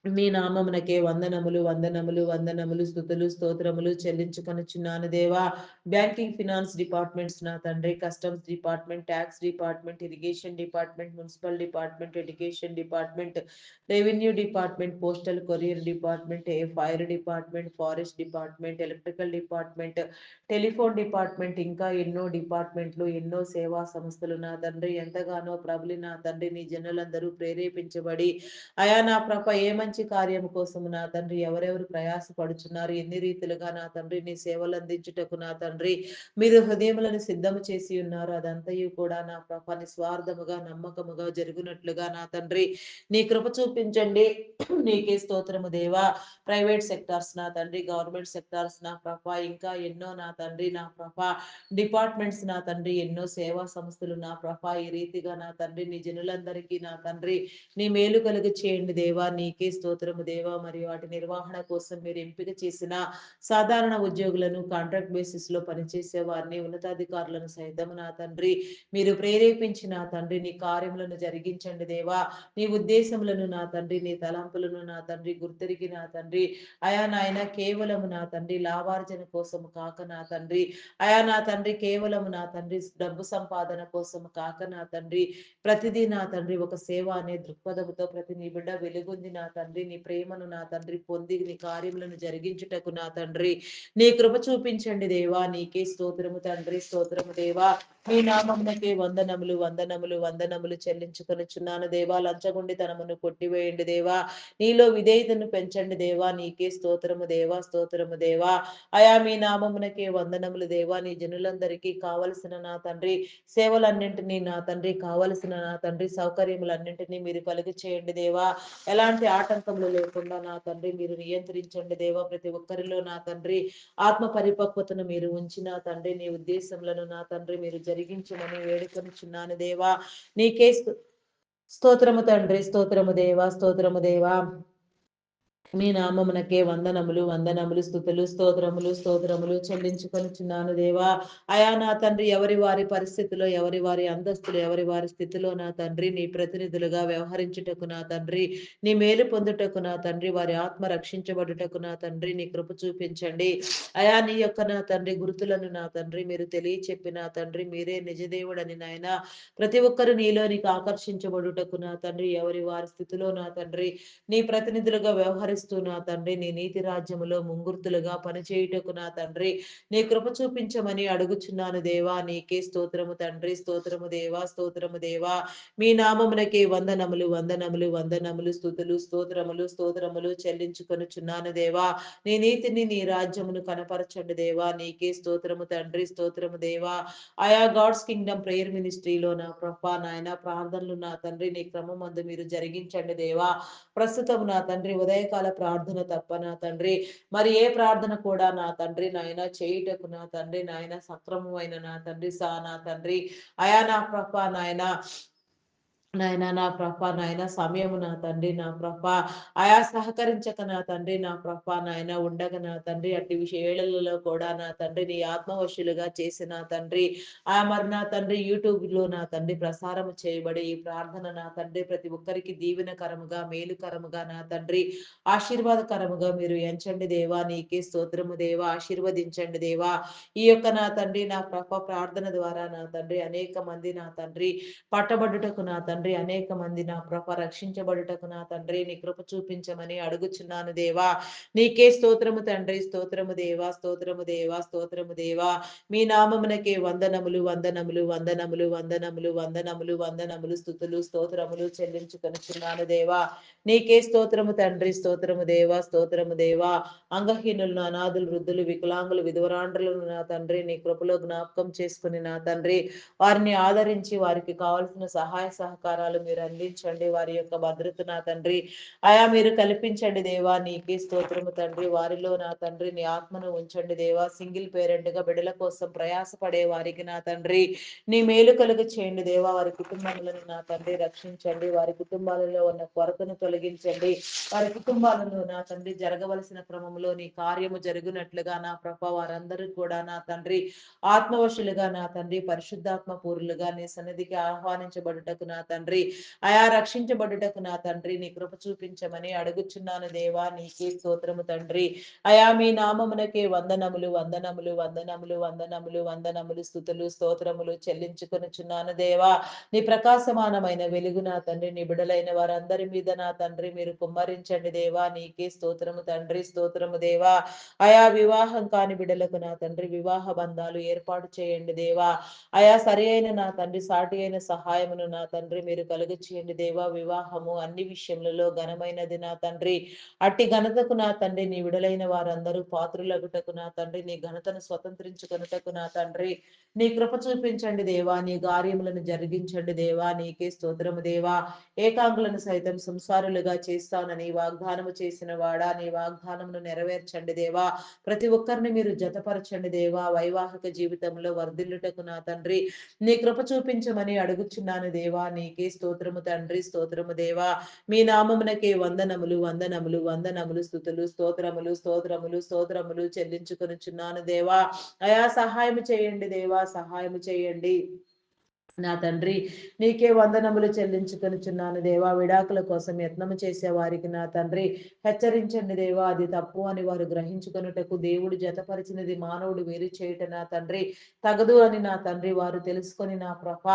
మీ నామమునకే వందనములు వందనములు వందనములు స్తుతులు స్తోత్రములు చెల్లించుకొనుచున్నాను దేవా. బ్యాంకింగ్ ఫినాన్స్ డిపార్ట్మెంట్స్ నా తండ్రి, customs department, tax department, irrigation department, municipal department, education department, revenue department, postal courier department, fire department, forest department, electrical department, telephone department ఇంకా ఎన్నో డిపార్ట్మెంట్లు ఎన్నో సేవా సంస్థలు నా తండ్రి ఎంతగానో ప్రభులు నా తండ్రి నీ జనులందరూ ప్రేరేపించబడి అయా నా ప్రభ ఏ మంచి కార్యం కోసం నా తండ్రి ఎవరెవరు ప్రయాస పడుచున్నారు, ఎన్ని రీతిలుగా నా తండ్రి నీ సేవలు అందించుటకు నా తండ్రి మీరు హృదయములను సిద్ధము చేసి ఉన్నారు. అదంతయు కూడా నా ప్రభ నిస్వార్థముగా నమ్మకముగా జరుగునట్లుగా నా తండ్రి నీ కృప చూపించండి. నీకే స్తోత్రము దేవా. ప్రైవేట్ సెక్టార్స్ నా తండ్రి, గవర్నమెంట్ సెక్టార్స్ నా ప్రభ ఇంకా ఎన్నో నా తండ్రి నా ప్రభ డిపార్ట్మెంట్స్ నా తండ్రి ఎన్నో సేవా సంస్థలు నా ప్రభ ఈ రీతిగా నా తండ్రి నీ జనులందరికీ నా తండ్రి నీ మేలు కలుగు చేయండి దేవా. నీకే స్తోత్రము దేవా. మరి వాటి నిర్వహణ కోసం మీరు ఎంపిక చేసిన సాధారణ ఉద్యోగులను, కాంట్రాక్ట్ బేసిస్ లో పనిచేసే వారిని, ఉన్నతాధికారులను సైతం నా తండ్రి మీరు ప్రేరేపించి నా తండ్రి నీ కార్యములను జరిగించండి దేవా. నీ ఉద్దేశములను నా తండ్రి, నీ తలంపులను నా తండ్రి గుర్తెరిగి నా తండ్రి అయా నాయన కేవలము నా తండ్రి లాభార్జన కోసం కాక నా తండ్రి అయా నా తండ్రి కేవలము నా తండ్రి డబ్బు సంపాదన కోసం కాక నా తండ్రి ప్రతిదీ నా తండ్రి ఒక సేవ అనే దృక్పథముతో ప్రతి నీ బిడ్డ వెలుగుంది నా తండ్రి నీ ప్రేమను నా తండ్రి పొంది నీ కార్యములను జరిగించుటకు నా తండ్రి నీ కృప చూపించండి దేవా. నీకే స్తోత్రము తండ్రి, స్తోత్రము దేవా. మీ నామమునకే వందనములు వందనములు వందనములు చెల్లించుకొనుచున్నాను దేవా. లంచగొండి తనమును కొట్టివేయండి దేవా. నీలో విధేయతను పెంచండి దేవా. నీకే స్తోత్రము దేవా, స్తోత్రము దేవా. అయా మీ నామమునకే వందనములు దేవా. నీ జనులందరికీ కావలసిన నా తండ్రి సేవలన్నింటినీ నా తండ్రి కావలసిన నా తండ్రి సౌకర్యములన్నింటినీ మీరు కలుగు చేయండి దేవా. ఎలాంటి ఆటంకములు లేకుండా నా తండ్రి మీరు నియంత్రించండి దేవా. ప్రతి ఒక్కరిలో నా తండ్రి ఆత్మ పరిపక్వతను మీరు ఉంచిన తండ్రి నీ ఉద్దేశములను నా తండ్రి మీరు జరిగించమని వేడుకొనుచున్నాను దేవా. నీకే స్తోత్రము తండ్రి, స్తోత్రము దేవా, స్తోత్రము దేవా. మీ నామమునకే వందనములు వందనములు స్తుతులు స్తోత్రములు స్తోత్రములు చెల్లించుకొనుచున్నాను దేవా. అయా నా తండ్రి ఎవరి వారి పరిస్థితిలో, ఎవరి వారి అంతస్తులు, ఎవరి వారి స్థితిలో నా తండ్రి నీ ప్రతినిధులుగా వ్యవహరించుటకు నా తండ్రి నీ మేలు పొందుటకు నా తండ్రి వారి ఆత్మ రక్షించబడుటకు నా తండ్రి నీ కృప చూపించండి. అయా నీ యొక్క నా తండ్రి గుర్తులను నా తండ్రి మీరు తెలియచెప్పి నా తండ్రి మీరే నిజదేవుడని నాయన ప్రతి ఒక్కరు నీలోనికి ఆకర్షించబడుటకు నా తండ్రి ఎవరి వారి స్థితిలో నా తండ్రి నీ ప్రతినిధులుగా వ్యవహరిస్తూ నా తండ్రి నీ నీతి రాజ్యములో ముంగుర్తులుగా పనిచేయుటకు నా తండ్రి నీ కృప చూపించమని అడుగుచున్నాను దేవా. నీకే స్తోత్రము తండ్రి, స్తోత్రము దేవా, స్తోత్రము దేవా. మీ నామమునకే వందనములు వందనములు వందనములు స్తుతులు స్తోత్రములు స్తోత్రములు చెల్లించుకొనుచున్నాను దేవా. నీ నీతిని నీ రాజ్యమును కనపరచండి దేవా. నీకే స్తోత్రము తండ్రి, స్తోత్రము దేవా. ఆయా గాడ్స్ కింగ్డమ్ ప్రేయర్ మినిస్ట్రీలో నా ప్రభా నాయన ప్రార్థనలు నా తండ్రి నీ క్రమమందు మీరు జరిగించండి దేవా. ప్రస్తుతం నా తండ్రి ఉదయకాల ప్రార్థన తప్ప నా తండ్రి మరి ఏ ప్రార్థన కూడా నా తండ్రి నాయన చేయుటకు నా తండ్రి నాయన సక్రమమైన నా తండ్రి నా తండ్రి అయా నా ప్రభా నాయన నాయన నా ప్రభ నాయన సమయము నా తండ్రి నా ప్రభ ఆయా సహకరించక నా తండ్రి నా ప్రభ నాయన ఉండగా నా తండ్రి అట్టి విషయాలలో కూడా నా తండ్రి నీ ఆత్మవశులుగా చేసి నా తండ్రి ఆ మరి నా తండ్రి యూట్యూబ్ లో నా తండ్రి ప్రసారం చేయబడి ఈ ప్రార్థన నా తండ్రి ప్రతి ఒక్కరికి దీవెనకరముగా మేలుకరముగా నా తండ్రి ఆశీర్వాదకరముగా మీరు ఎంచండి దేవా. నీకే స్తోత్రము దేవా. ఆశీర్వదించండి దేవా. ఈ యొక్క నా తండ్రి నా ప్రభ ప్రార్థన ద్వారా నా తండ్రి అనేక మంది నా తండ్రి పట్టబడుటకు నా తండ్రి అనేక మంది నా ప్రభ రక్షించబడుటకు నా తండ్రి నీ కృప చూపించమని అడుగుచున్నాను దేవా. నీకే స్తోత్రము తండ్రి, స్తోత్రము దేవా, స్తోత్రము దేవా, స్తోత్రము దేవా. మీ నామమునకే వందనములు వందనములు వందనములు వందనములు వందనములు వందనములు స్తుతులు స్తోత్రములు చెల్లించుకొనుచున్నాను దేవా. నీకే స్తోత్రము తండ్రి, స్తోత్రము దేవా, స్తోత్రము దేవా. అంగహీనులు అనాథులు వృద్ధులు వికలాంగులు విధవరాండ్రులను నా తండ్రి నీ కృపలో జ్ఞాపకం చేసుకుని నా తండ్రి వారిని ఆదరించి వారికి కావాల్సిన సహాయ సహకారాలు మీరు అందించండి. వారి యొక్క భద్రత నా తండ్రి అయా మీరు కల్పించండి దేవా. నీకే స్తోత్రము తండ్రి. వారిలో నా తండ్రి నీ ఆత్మను ఉంచండి దేవా. సింగిల్ పేరెంట్ గా బిడ్డల కోసం ప్రయాసపడే వారికి నా తండ్రి నీ మేలు కలుగు చేయండి దేవా. వారి కుటుంబములను నా తండ్రి రక్షించండి. వారి కుటుంబాలలో ఉన్న కొరతను తొలగించండి. వారి కుటుంబాలను నా తండ్రి జరగవలసిన క్రమంలో నీ కార్యము జరుగునట్లుగా నా ప్రభ వారందరూ కూడా నా తండ్రి ఆత్మవశులుగా నా తండ్రి పరిశుద్ధాత్మ పూరులుగా నీ సన్నిధికి ఆహ్వానించబడుటకు నా తండ్రి అయా రక్షించబడుటకు నా తండ్రి నీ కృప చూపించమని అడుగుచున్నాను దేవా. నీకే స్తోత్రము తండ్రి. అయా మీ నామమునకే వందనములు వందనములు వందనములు వందనములు వందనములు స్తుతులు స్తోత్రములు చెల్లించుకొనుచున్నాను దేవా. నీ ప్రకాశమానమైన వెలుగు నా తండ్రి నీ బిడలైన వారందరి మీద నా తండ్రి మీరు కుమ్మరించండి దేవా. నీకే స్తోత్రము తండ్రి, స్తోత్రము దేవా. అయా వివాహం కాని బిడలకు నా తండ్రి వివాహ బంధాలు ఏర్పాటు చేయండి దేవా. అయా సరి అయిన నా తండ్రి సాటి అయిన సహాయమును నా తండ్రి మీరు కలుగు చేయండి దేవా. వివాహము అన్ని విషయములలో ఘనమైనది నా తండ్రి. అట్టి ఘనతకు నా తండ్రి నీ విడలైన వారందరూ పాత్రులగుటకు నా తండ్రి నీ ఘనతను స్వతంత్రించుకొనుటకు నా తండ్రి నీ కృప చూపించండి దేవా. నీ కార్యములను జరిగించండి దేవా. నీకే స్తోత్రము దేవా. ఏకాంగులను సైతం సంసారులుగా చేస్తానని వాగ్దానము చేసిన వాడా నీ వాగ్దానమును నెరవేర్చండి దేవా. ప్రతి ఒక్కరిని మీరు జతపరచండి దేవా. వైవాహిక జీవితంలో వర్ధిల్లుటకు నా తండ్రి నీ కృప చూపించమని అడుగుచున్నాను దేవా. నీకే నీకే స్తోత్రము తండ్రి, స్తోత్రము దేవా. మీ నామమునకే వందనములు, వందనములు, వందనములు, స్తుతులు, స్తోత్రములు, స్తోత్రములు, స్తోత్రములు చెల్లించుకొనుచున్నాను దేవా. అయా సహాయము చేయండి దేవా, సహాయము చేయండి. నా తండ్రి నీకే వందనములు చెల్లించుకొనుచున్నాను దేవా. విడాకుల కోసం యత్నము చేసే వారికి నా తండ్రి హెచ్చరించండి దేవా. అది తప్పు అని వారు గ్రహించుకొనుటకు, దేవుడు జతపరిచినది మానవుడు వేరు చేయుట నా తండ్రి తగదు అని నా తండ్రి వారు తెలుసుకొని నా ప్రభ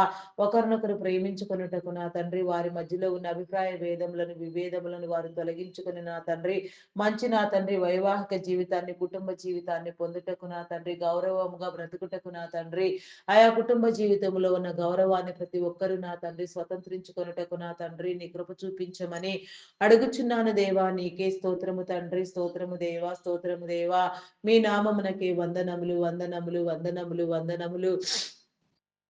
ఒకరినొకరు ప్రేమించుకొనుటకు నా తండ్రి వారి మధ్యలో ఉన్న అభిప్రాయ భేదములను, విభేదములను వారు తొలగించుకొని నా తండ్రి మంచి నా తండ్రి వైవాహిక జీవితాన్ని, కుటుంబ జీవితాన్ని పొందుటకు నా తండ్రి గౌరవముగా బ్రతుకుటకు నా తండ్రి ఆయా కుటుంబ జీవితంలో ఉన్న గౌరవాన్ని ప్రతి ఒక్కరూ నా తండ్రి స్వతంత్రించుకొనుటకు నా తండ్రి నీ కృప చూపించమని అడుగుచున్నాను దేవా. నీకే స్తోత్రము తండ్రి, స్తోత్రము దేవా, స్తోత్రము దేవా. మీ నామమునకే వందనములు, వందనములు, వందనములు, వందనములు,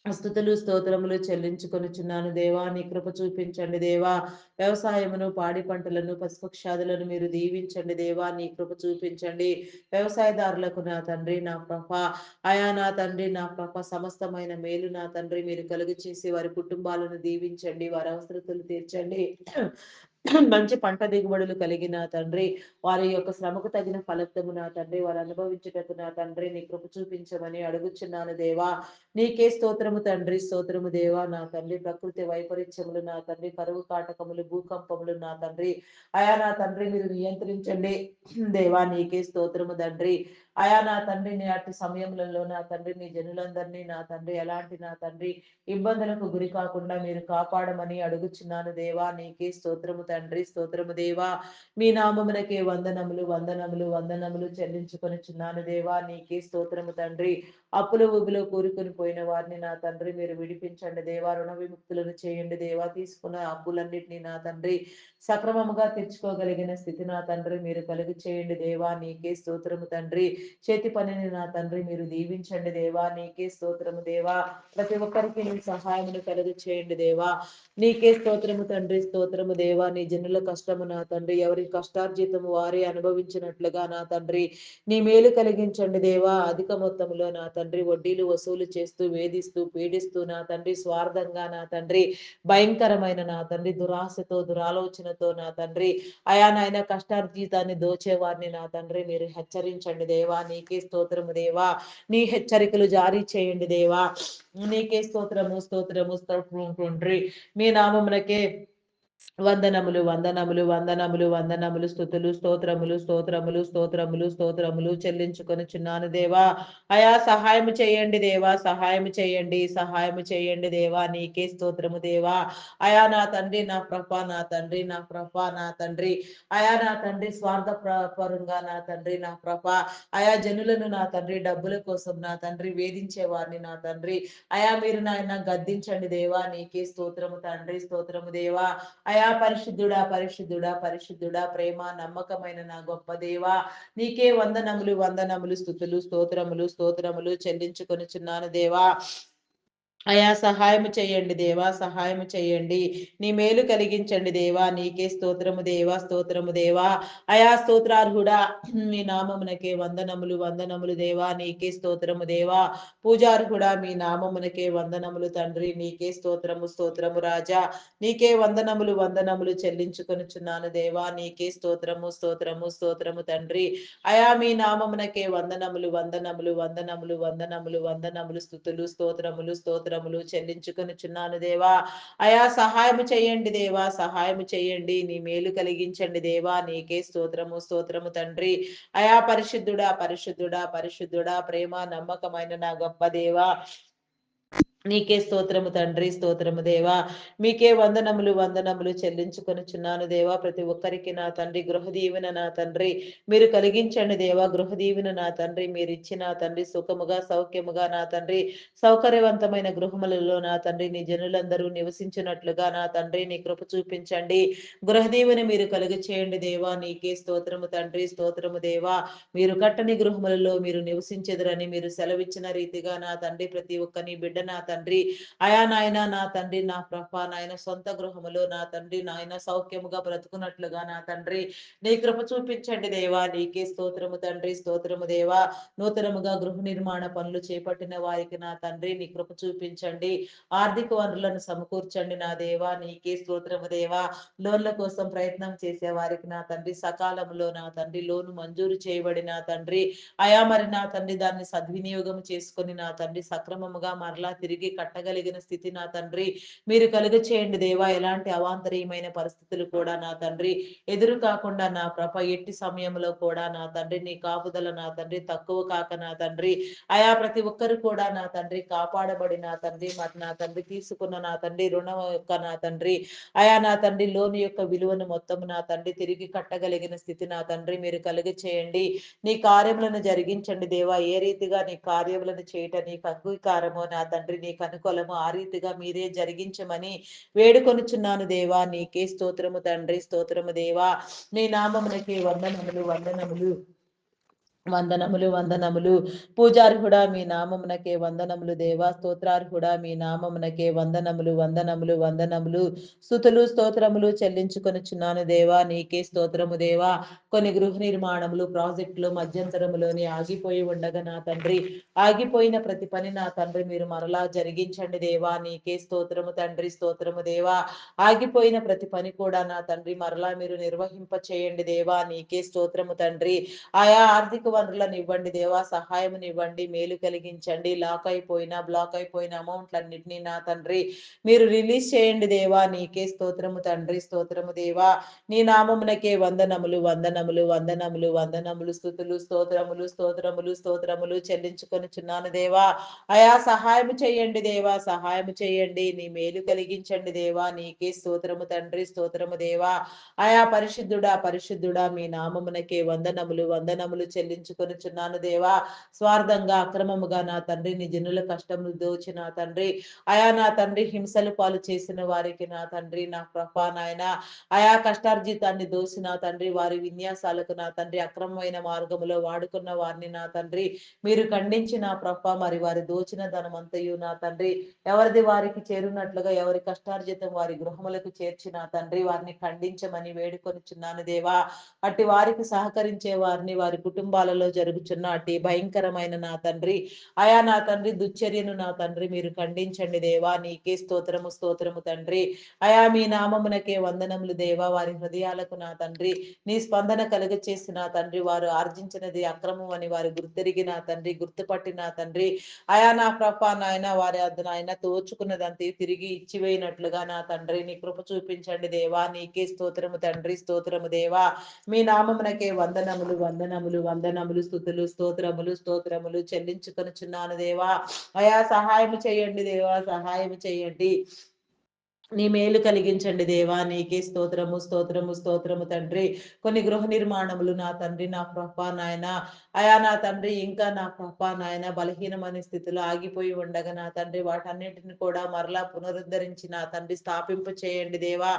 స్తుతులు, స్తోత్రములు చెల్లించుకొనుచున్నాను దేవా. నీ కృప చూపించండి దేవా. వ్యవసాయమును, పాడి పంటలను, పశుపక్షాదులను మీరు దీవించండి దేవా. నీ కృప చూపించండి. వ్యవసాయదారులకు నా తండ్రి నా ప్రభ ఆయా నా తండ్రి నా ప్రభ సమస్తమైన మేలు నా తండ్రి మీరు కలుగు చేసి వారి కుటుంబాలను దీవించండి, వారి అవసరతలు తీర్చండి. మంచి పంట దిగుబడులు కలిగిన తండ్రి వారి యొక్క శ్రమకు తగిన ఫలితము నా తండ్రి వారు అనుభవించుటకు నా తండ్రి నీ కృప చూపించమని అడుగుచున్నాను దేవా. నీకే స్తోత్రము తండ్రి, స్తోత్రము దేవా. నా తండ్రి ప్రకృతి వైపరీత్యములు నా తండ్రి కరువు కాటకములు, భూకంపములు నా తండ్రి అయా నా తండ్రి మీరు నియంత్రించండి దేవా. నీకే స్తోత్రము తండ్రి అయా నా తండ్రి అటు సమయములలో నా తండ్రి నీ జనులందరినీ నా తండ్రి ఎలాంటి నా తండ్రి ఇబ్బందులకు గురి కాకుండా మీరు కాపాడమని అడుగుచున్నాను దేవా. నీకే స్తోత్రము తండ్రి, స్తోత్రము దేవా. మీ నామమునకే వందనములు, వందనములు, వందనములు చెల్లించుకొనుచున్నాను దేవా. నీకే స్తోత్రము తండ్రి. అప్పుల ఊబిలో కూరుకొని పోయిన వారిని నా తండ్రి మీరు విడిపించండి దేవా. రుణ విముక్తులను చేయండి దేవా. తీసుకున్న అప్పులన్నింటినీ నా తండ్రి సక్రమముగా తెచ్చుకోగలిగిన స్థితి నా తండ్రి మీరు కలుగు చేయండి దేవా. నీకే స్తోత్రము తండ్రి. చేతి పనిని నా తండ్రి మీరు దీవించండి దేవా. నీకే స్తోత్రము దేవా. ప్రతి ఒక్కరికి నీ సహాయమును కలుగు చేయండి దేవా. నీకే స్తోత్రము తండ్రి, స్తోత్రము దేవా. నీ జనుల కష్టము నా తండ్రి ఎవరి కష్టార్జితము వారే అనుభవించినట్లుగా నా తండ్రి నీ మేలు కలిగించండి దేవా. అధిక మొత్తంలో నా తండ్రి వడ్డీలు వసూలు చేస్తూ, వేధిస్తూ, పీడిస్తూ నా తండ్రి స్వార్థంగా నా తండ్రి భయంకరమైన నా తండ్రి దురాశతో, దురాలోచనతో నా తండ్రి అయా నాయన కష్టార్జితాన్ని దోచేవారిని నా తండ్రి మీరు హెచ్చరించండి దేవా. నీకే స్తోత్రము దేవా. నీ హెచ్చరికలు జారీ చేయండి దేవా. నీకే స్తోత్రము, స్తోత్రము, స్తోత్రము తండ్రి. మీ నామమునకే వందనములు, వందనములు, వందనములు, వందనములు, స్తుతులు, స్తోత్రములు, స్తోత్రములు, స్తోత్రములు, స్తోత్రములు చెల్లించుకొనుచున్నాను దేవా. అయా సహాయము చేయండి దేవా, సహాయము చేయండి, సహాయము చేయండి దేవా. నీకే స్తోత్రము దేవా. అయా నా తండ్రి నా ప్రభ, నా తండ్రి నా ప్రభ, నా తండ్రి అయా నా తండ్రి స్వార్థ పరంగా నా తండ్రి నా ప్రభ అయా జనులను నా తండ్రి డబ్బుల కోసం నా తండ్రి వేధించే వారిని నా తండ్రి అయా మీరు నాయన గద్దించండి దేవా. నీకే స్తోత్రము తండ్రి, స్తోత్రము దేవా. అయా పరిశుద్ధుడా, పరిశుద్ధుడా, పరిశుద్ధుడా, ప్రేమ నమ్మకమైన నా గొప్ప దేవా. నీకే వందనములు, వందనములు, స్తుతులు, స్తోత్రములు, స్తోత్రములు చెల్లించుకొనుచున్నాను దేవా. అయా సహాయము చేయండి దేవా, సహాయము చేయండి. నీ మేలు కలిగించండి దేవా. నీకే స్తోత్రము దేవా, స్తోత్రము దేవా. అయా స్తోత్రార్హుడా మీ నామమునకే వందనములు, వందనములు దేవా. నీకే స్తోత్రము దేవా. పూజార్హుడా మీ నామమునకే వందనములు తండ్రి. నీకే స్తోత్రము, స్తోత్రము రాజా. నీకే వందనములు, వందనములు చెల్లించుకొనుచున్నాను దేవా. నీకే స్తోత్రము, స్తోత్రము, స్తోత్రము తండ్రి. అయా మీ నామమునకే వందనములు, వందనములు, వందనములు, వందనములు, వందనములు, స్తుతులు, స్తోత్రములు, స్తోత్రములు చెల్లించుకొనుచున్నాను దేవా. అయా సహాయము చేయండి దేవా, సహాయము చేయండి. నీ మేలు కలిగించండి దేవా. నీకే స్తోత్రము, స్తోత్రము తండ్రి. అయా పరిశుద్ధుడా, పరిశుద్ధుడా, పరిశుద్ధుడా, ప్రేమ నమ్మకమైన నా గొప్ప దేవా. నీకే స్తోత్రము తండ్రి, స్తోత్రము దేవా. మీకే వందనములు, వందనములు చెల్లించుకొనుచున్నాను దేవా. ప్రతి ఒక్కరికి నా తండ్రి గృహ దీవెన నా తండ్రి మీరు కలిగించండి దేవా. గృహ దీవెన నా తండ్రి మీరు ఇచ్చిన తండ్రి సుఖముగా, సౌఖ్యముగా నా తండ్రి సౌకర్యవంతమైన గృహములలో నా తండ్రి నీ జనులందరూ నివసించినట్లుగా నా తండ్రి నీ కృప చూపించండి. గృహ దీవెన మీరు కలుగు చేయండి దేవా. నీకే స్తోత్రము తండ్రి, స్తోత్రము దేవా. మీరు కట్టని గృహములలో మీరు నివసించెదరని మీరు సెలవిచ్చిన రీతిగా నా తండ్రి ప్రతి ఒక్క నీ బిడ్డ నా తండ్రి తండ్రి. అయా నాయన నా తండ్రి నా ప్రభ నాయన సొంత గృహములో నా తండ్రి నాయన సౌఖ్యముగా బ్రతుకున్నట్లుగా నా తండ్రి నీ కృప చూపించండి దేవా. నీకే స్తోత్రము తండ్రి, స్తోత్రము దేవా. నూతనముగా గృహ నిర్మాణ పనులు చేపట్టిన వారికి నా తండ్రి నీ కృప చూపించండి. ఆర్థిక వనరులను సమకూర్చండి నా దేవా. నీకే స్తోత్రము దేవా. లోన్ల కోసం ప్రయత్నం చేసే వారికి నా తండ్రి సకాలంలో నా తండ్రి లోను మంజూరు చేయబడి నా తండ్రి అయా మరి నా తండ్రి దాన్ని సద్వినియోగం చేసుకొని నా తండ్రి సక్రమముగా మరలా తిరిగి కట్టగలిగిన స్థితి నా తండ్రి మీరు కలుగ చేయండి దేవా. ఎలాంటి అవాంతరీయమైన పరిస్థితులు కూడా నా తండ్రి ఎదురు కాకుండా నా ప్రభ ఎట్టి సమయంలో కూడా నా తండ్రి నీ కాపుదల నా తండ్రి తక్కువ కాక నా తండ్రి అయా ప్రతి ఒక్కరు కూడా నా తండ్రి కాపాడబడి నా తండ్రి మరి నా తండ్రి తీసుకున్న నా తండ్రి రుణం యొక్క నా తండ్రి అయా నా తండ్రి లోను యొక్క విలువను మొత్తం నా తండ్రి తిరిగి కట్టగలిగిన స్థితి నా తండ్రి మీరు కలుగ చేయండి. నీ కార్యములను జరిగించండి దేవా. ఏ రీతిగా నీ కార్యములను చేయటం నీకు అంగీకారమో నా తండ్రి నీకు అనుకూలమో ఆ రీతిగా మీరే జరిగించమని వేడుకొనుచున్నాను దేవా. నీకే స్తోత్రము తండ్రి, స్తోత్రము దేవా. నీ నామమునకి వందనములు వందనములు వందనములు వందనములు. పూజార్హుడా మీ నామమునకే వందనములు దేవా. స్తోత్రార్హుడా మీ నామమునకే వందనములు వందనములు వందనములు. స్తుతులు స్తోత్రములు చెల్లించుకొనుచున్నాను దేవా. నీకే స్తోత్రము దేవా. కొన్ని గృహ నిర్మాణములు ప్రాజెక్టులు మధ్యంతరములోని ఆగిపోయి ఉండగా నా తండ్రి ఆగిపోయిన ప్రతి పని నా తండ్రి మీరు మరలా జరిగించండి దేవా. నీకే స్తోత్రము తండ్రి, స్తోత్రము దేవా. ఆగిపోయిన ప్రతి పని కూడా నా తండ్రి మరలా మీరు నిర్వహింప చేయండి దేవా. నీకే స్తోత్రము తండ్రి. ఆయా ఆర్థిక వనరులను ఇవ్వండి దేవా. సహాయమునివ్వండి, మేలు కలిగించండి. బ్లాక్ అయిపోయిన అమౌంట్లన్నిటినీ నా తండ్రి మీరు రిలీజ్ చేయండి దేవా. నీకే స్తోత్రము తండ్రి, స్తోత్రము దేవా. నీ నామమునకే వందనములు వందనములు వందనములు వందనములు. స్తుతులు స్తోత్రములు స్తోత్రములు స్తోత్రములు చెల్లించుకొనుచున్నాను దేవా. అయా సహాయము చేయండి దేవా, సహాయము చేయండి. నీ మేలు కలిగించండి దేవా. నీకే స్తోత్రము తండ్రి, స్తోత్రము దేవా. అయా పరిశుద్ధుడా పరిశుద్ధుడా మీ నామమునకే వందనములు వందనములు చెల్లించుకొనుచున్నాను దేవా. స్వార్థంగా అక్రమముగా నా తండ్రి నీ జనుల కష్టములు దోచి నా తండ్రి అయా నా తండ్రి హింసలు పాలు చేసిన వారికి నా తండ్రి నా ప్రభా నాయన అయా కష్టార్జితాన్ని దోసి నా తండ్రి వారి విన్యాసాలకు నా తండ్రి అక్రమమైన మార్గములో వాడుకున్న వారిని నా తండ్రి మీరు ఖండించి నా ప్రభ మరి వారి దోచిన ధనమంతయు నా తండ్రి ఎవరిది వారికి చేరునట్లుగా ఎవరి కష్టార్జితం వారి గృహములకు చేర్చి నా తండ్రి వారిని ఖండించమని వేడుకొనుచున్నాను దేవా. అట్టి వారికి సహకరించే వారిని వారి కుటుంబాలలో జరుగుచున్న అట్టి భయంకరమైన నా తండ్రి అయా నా తండ్రి దుశ్చర్యను నా తండ్రి మీరు ఖండించండి దేవా. నీకే స్తోత్రము స్తోత్రము తండ్రి. అయా మీ నామమునకే వందనములు దేవా. వారి హృదయాలకు నా తండ్రి నీ స్పందన కలుగ చేసి నా తండ్రి వారు ఆర్జించినది అక్రమం అని వారు గుర్తెరిగి నా తండ్రి గుర్తుపట్టి నా తండ్రి అయా నా ప్రభ నాయన వారి నాయన తోచుకున్నదంతే తిరిగి ఇచ్చివేయినట్లుగా నా తండ్రి నీ కృప చూపించండి దేవా. నీకే స్తోత్రము తండ్రి, స్తోత్రము దేవా. మీ నామమునకే వందనములు వందనములు వందనములు. స్తుతులు స్తోత్రములు స్తోత్రములు చెల్లించుకొనుచున్నాను దేవా. అయా సహాయము చేయండి దేవా, సహాయము చేయండి. నీ మేలు కలిగించండి దేవా. నీకే స్తోత్రము స్తోత్రము స్తోత్రము తండ్రి. కొన్ని గృహ నిర్మాణములు నా తండ్రి నా ప్రభా నాయన అయా నా తండ్రి ఇంకా నా ప్రభా నాయన బలహీనమైన స్థితిలో ఆగిపోయి ఉండగా నా తండ్రి వాటన్నిటిని కూడా మరలా పునరుద్ధరించి నా తండ్రి స్థాపింప చేయండి దేవా.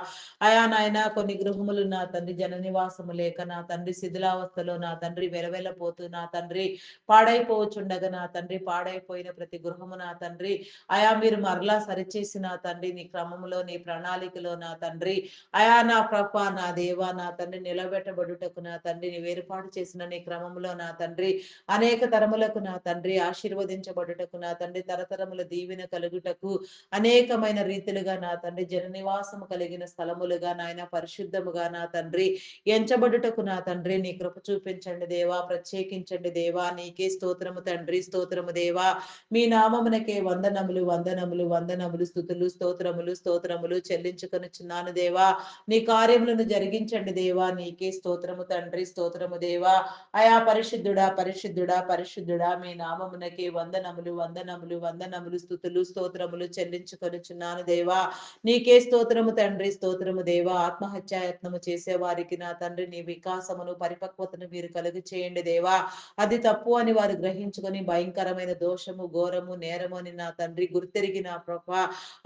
అయా నాయన కొన్ని గృహములు నా తండ్రి జన నివాసము లేక నా తండ్రి శిథిలావస్థలో నా తండ్రి వెలవెలపోతూ నా తండ్రి పాడైపోవచ్చుండగా నా తండ్రి పాడైపోయిన ప్రతి గృహము నా తండ్రి అయా మీరు మరలా సరిచేసి నా తండ్రి నీ క్రమములో నీ ప్రణాళికలో నా తండ్రి అయా నా ప్రభ నా దేవా నా తండ్రి నిలబెట్టబడుటకు నా తండ్రి నీవు ఏర్పాటు చేసిన నీ క్రమములో నా తండ్రి అనేక తరములకు నా తండ్రి ఆశీర్వదించబడుటకు నా తండ్రి తరతరముల దీవెన కలుగుటకు అనేకమైన రీతిలుగా నా తండ్రి జన నివాసము కలిగిన స్థలములుగా నాయన పరిశుద్ధముగా నా తండ్రి ఎంచబడుటకు నా తండ్రి నీ కృప చూపించండి దేవా. ప్రత్యేకించండి దేవా. నీకే స్తోత్రము తండ్రి, స్తోత్రము దేవా. మీ నామమునకే వందనములు వందనములు వందనములు. స్తుతులు స్తోత్రములు స్తోత్రములు చెల్లించుకొనుచున్నాను దేవా. నీ కార్యములను జరిగించండి దేవా. నీకే స్తోత్రము తండ్రి, స్తోత్రము దేవా. అయా పరిశుద్ధుడా పరిశుద్ధుడా పరిశుద్ధుడా మీ నామమునకే వందనములు వందనములు వందనములు. స్తుతులు స్తోత్రములు చెల్లించుకొనుచున్నాను దేవా. నీకే స్తోత్రము తండ్రి, స్తోత్రము దేవా. ఆత్మహత్యాయత్నము చేసే వారికి నా తండ్రి నీ వికాసమును పరిపక్వతను మీరు కలుగు చేయండి దేవా. అది తప్పు అని వారు గ్రహించుకొని భయంకరమైన దోషము ఘోరము నేరము అని నా తండ్రి గుర్తెరిగి నా ప్రభ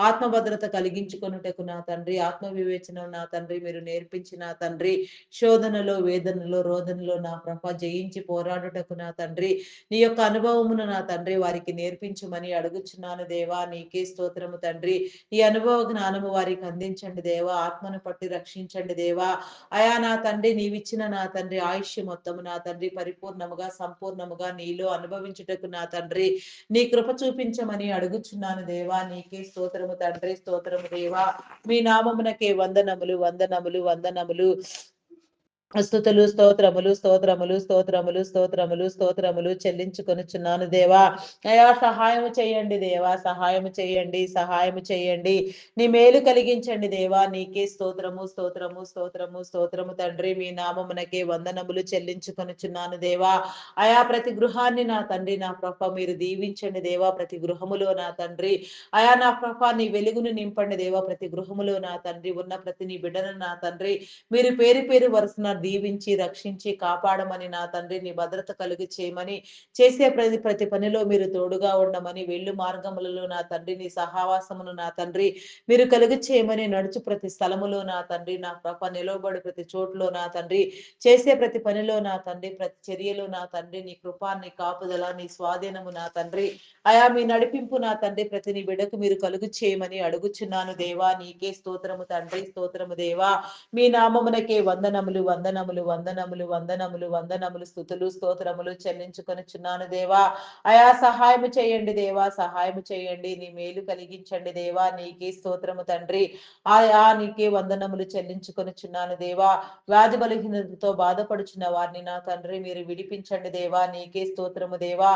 ఆత్మభద్రత కలిగించు గ్రహించుకొనుటకు నా తండ్రి ఆత్మ వివేచన నా తండ్రి మీరు నేర్పించిన తండ్రి, శోధనలో, వేదనలో, రోదనలో నా ప్రభ జయించి పోరాడుటకు నా తండ్రి నీ యొక్క అనుభవమును నా తండ్రి వారికి నేర్పించమని అడుగుచున్నాను దేవా. నీకే స్తోత్రము తండ్రి. ఈ అనుభవ జ్ఞానము వారికి అందించండి దేవా. ఆత్మను పట్టి రక్షించండి దేవా. అయా నా తండ్రి నీవిచ్చిన నా తండ్రి ఆయుష్య మొత్తము నా తండ్రి పరిపూర్ణముగా సంపూర్ణముగా నీలో అనుభవించుటకు నా తండ్రి నీ కృప చూపించమని అడుగుచున్నాను దేవా. నీకే స్తోత్రము తండ్రి, స్తోత్రము దేవా. మీ నామమునకే వందనములు, వందనములు, వందనములు. స్తుతులు, స్తోత్రములు, స్తోత్రములు, స్తోత్రములు, స్తోత్రములు, స్తోత్రములు చెల్లించుకొనుచున్నాను దేవా. అయా సహాయము చేయండి దేవా, సహాయము చేయండి, సహాయము చేయండి. నీ మేలు కలిగించండి దేవా. నీకే స్తోత్రము, స్తోత్రము, స్తోత్రము, స్తోత్రము తండ్రి. మీ నామమునకే వందనములు చెల్లించుకొనుచున్నాను దేవా. అయా ప్రతి గృహాన్ని నా తండ్రి నా ప్రభ మీరు దీవించండి దేవా. ప్రతి గృహములో నా తండ్రి అయా నా ప్రభ నీ వెలుగును నింపండి దేవా. ప్రతి గృహములో నా తండ్రి ఉన్న ప్రతి నీ బిడ్డను నా తండ్రి మీరు పేరు పేరు వరుసన దీవించి రక్షించి కాపాడమని నా తండ్రి నీ భద్రత కలుగు చేయమని చేసే ప్రతి ప్రతి పనిలో మీరు తోడుగా ఉండమని వెళ్ళు మార్గములలో నా తండ్రి నీ సహవాసమును నా తండ్రి మీరు కలుగు చేయమని నడుచు ప్రతి స్థలములో నా తండ్రి నా ప్రభ నిలవబడి ప్రతి చోట్లో నా తండ్రి చేసే ప్రతి పనిలో నా తండ్రి ప్రతి చర్యలో నా తండ్రి నీ కృపా నీ కాపుదల నీ స్వాధీనము నా తండ్రి అయా మీ నడిపింపు నా తండ్రి ప్రతి నీ బిడ్డకు మీరు కలుగు చేయమని అడుగుచున్నాను దేవా. నీకే స్తోత్రము తండ్రి, స్తోత్రము దేవా. మీ నామమునకే వందనములు, వందనములు, వందనములు, వందనములు, వందనములు, స్తుతులు, స్తోత్రములు చెల్లించుకొనుచున్నాను దేవా. అయా సహాయము చేయండి దేవా, సహాయము చేయండి. నీ మేలు కలిగించండి దేవా. నీకే స్తోత్రము తండ్రి. ఆయా నీకే వందనములు చెల్లించుకొనుచున్నాను దేవా. వ్యాధి బలహీనతతో బాధపడుచున్న వారిని నా తండ్రి మీరు విడిపించండి దేవా. నీకే స్తోత్రము దేవా.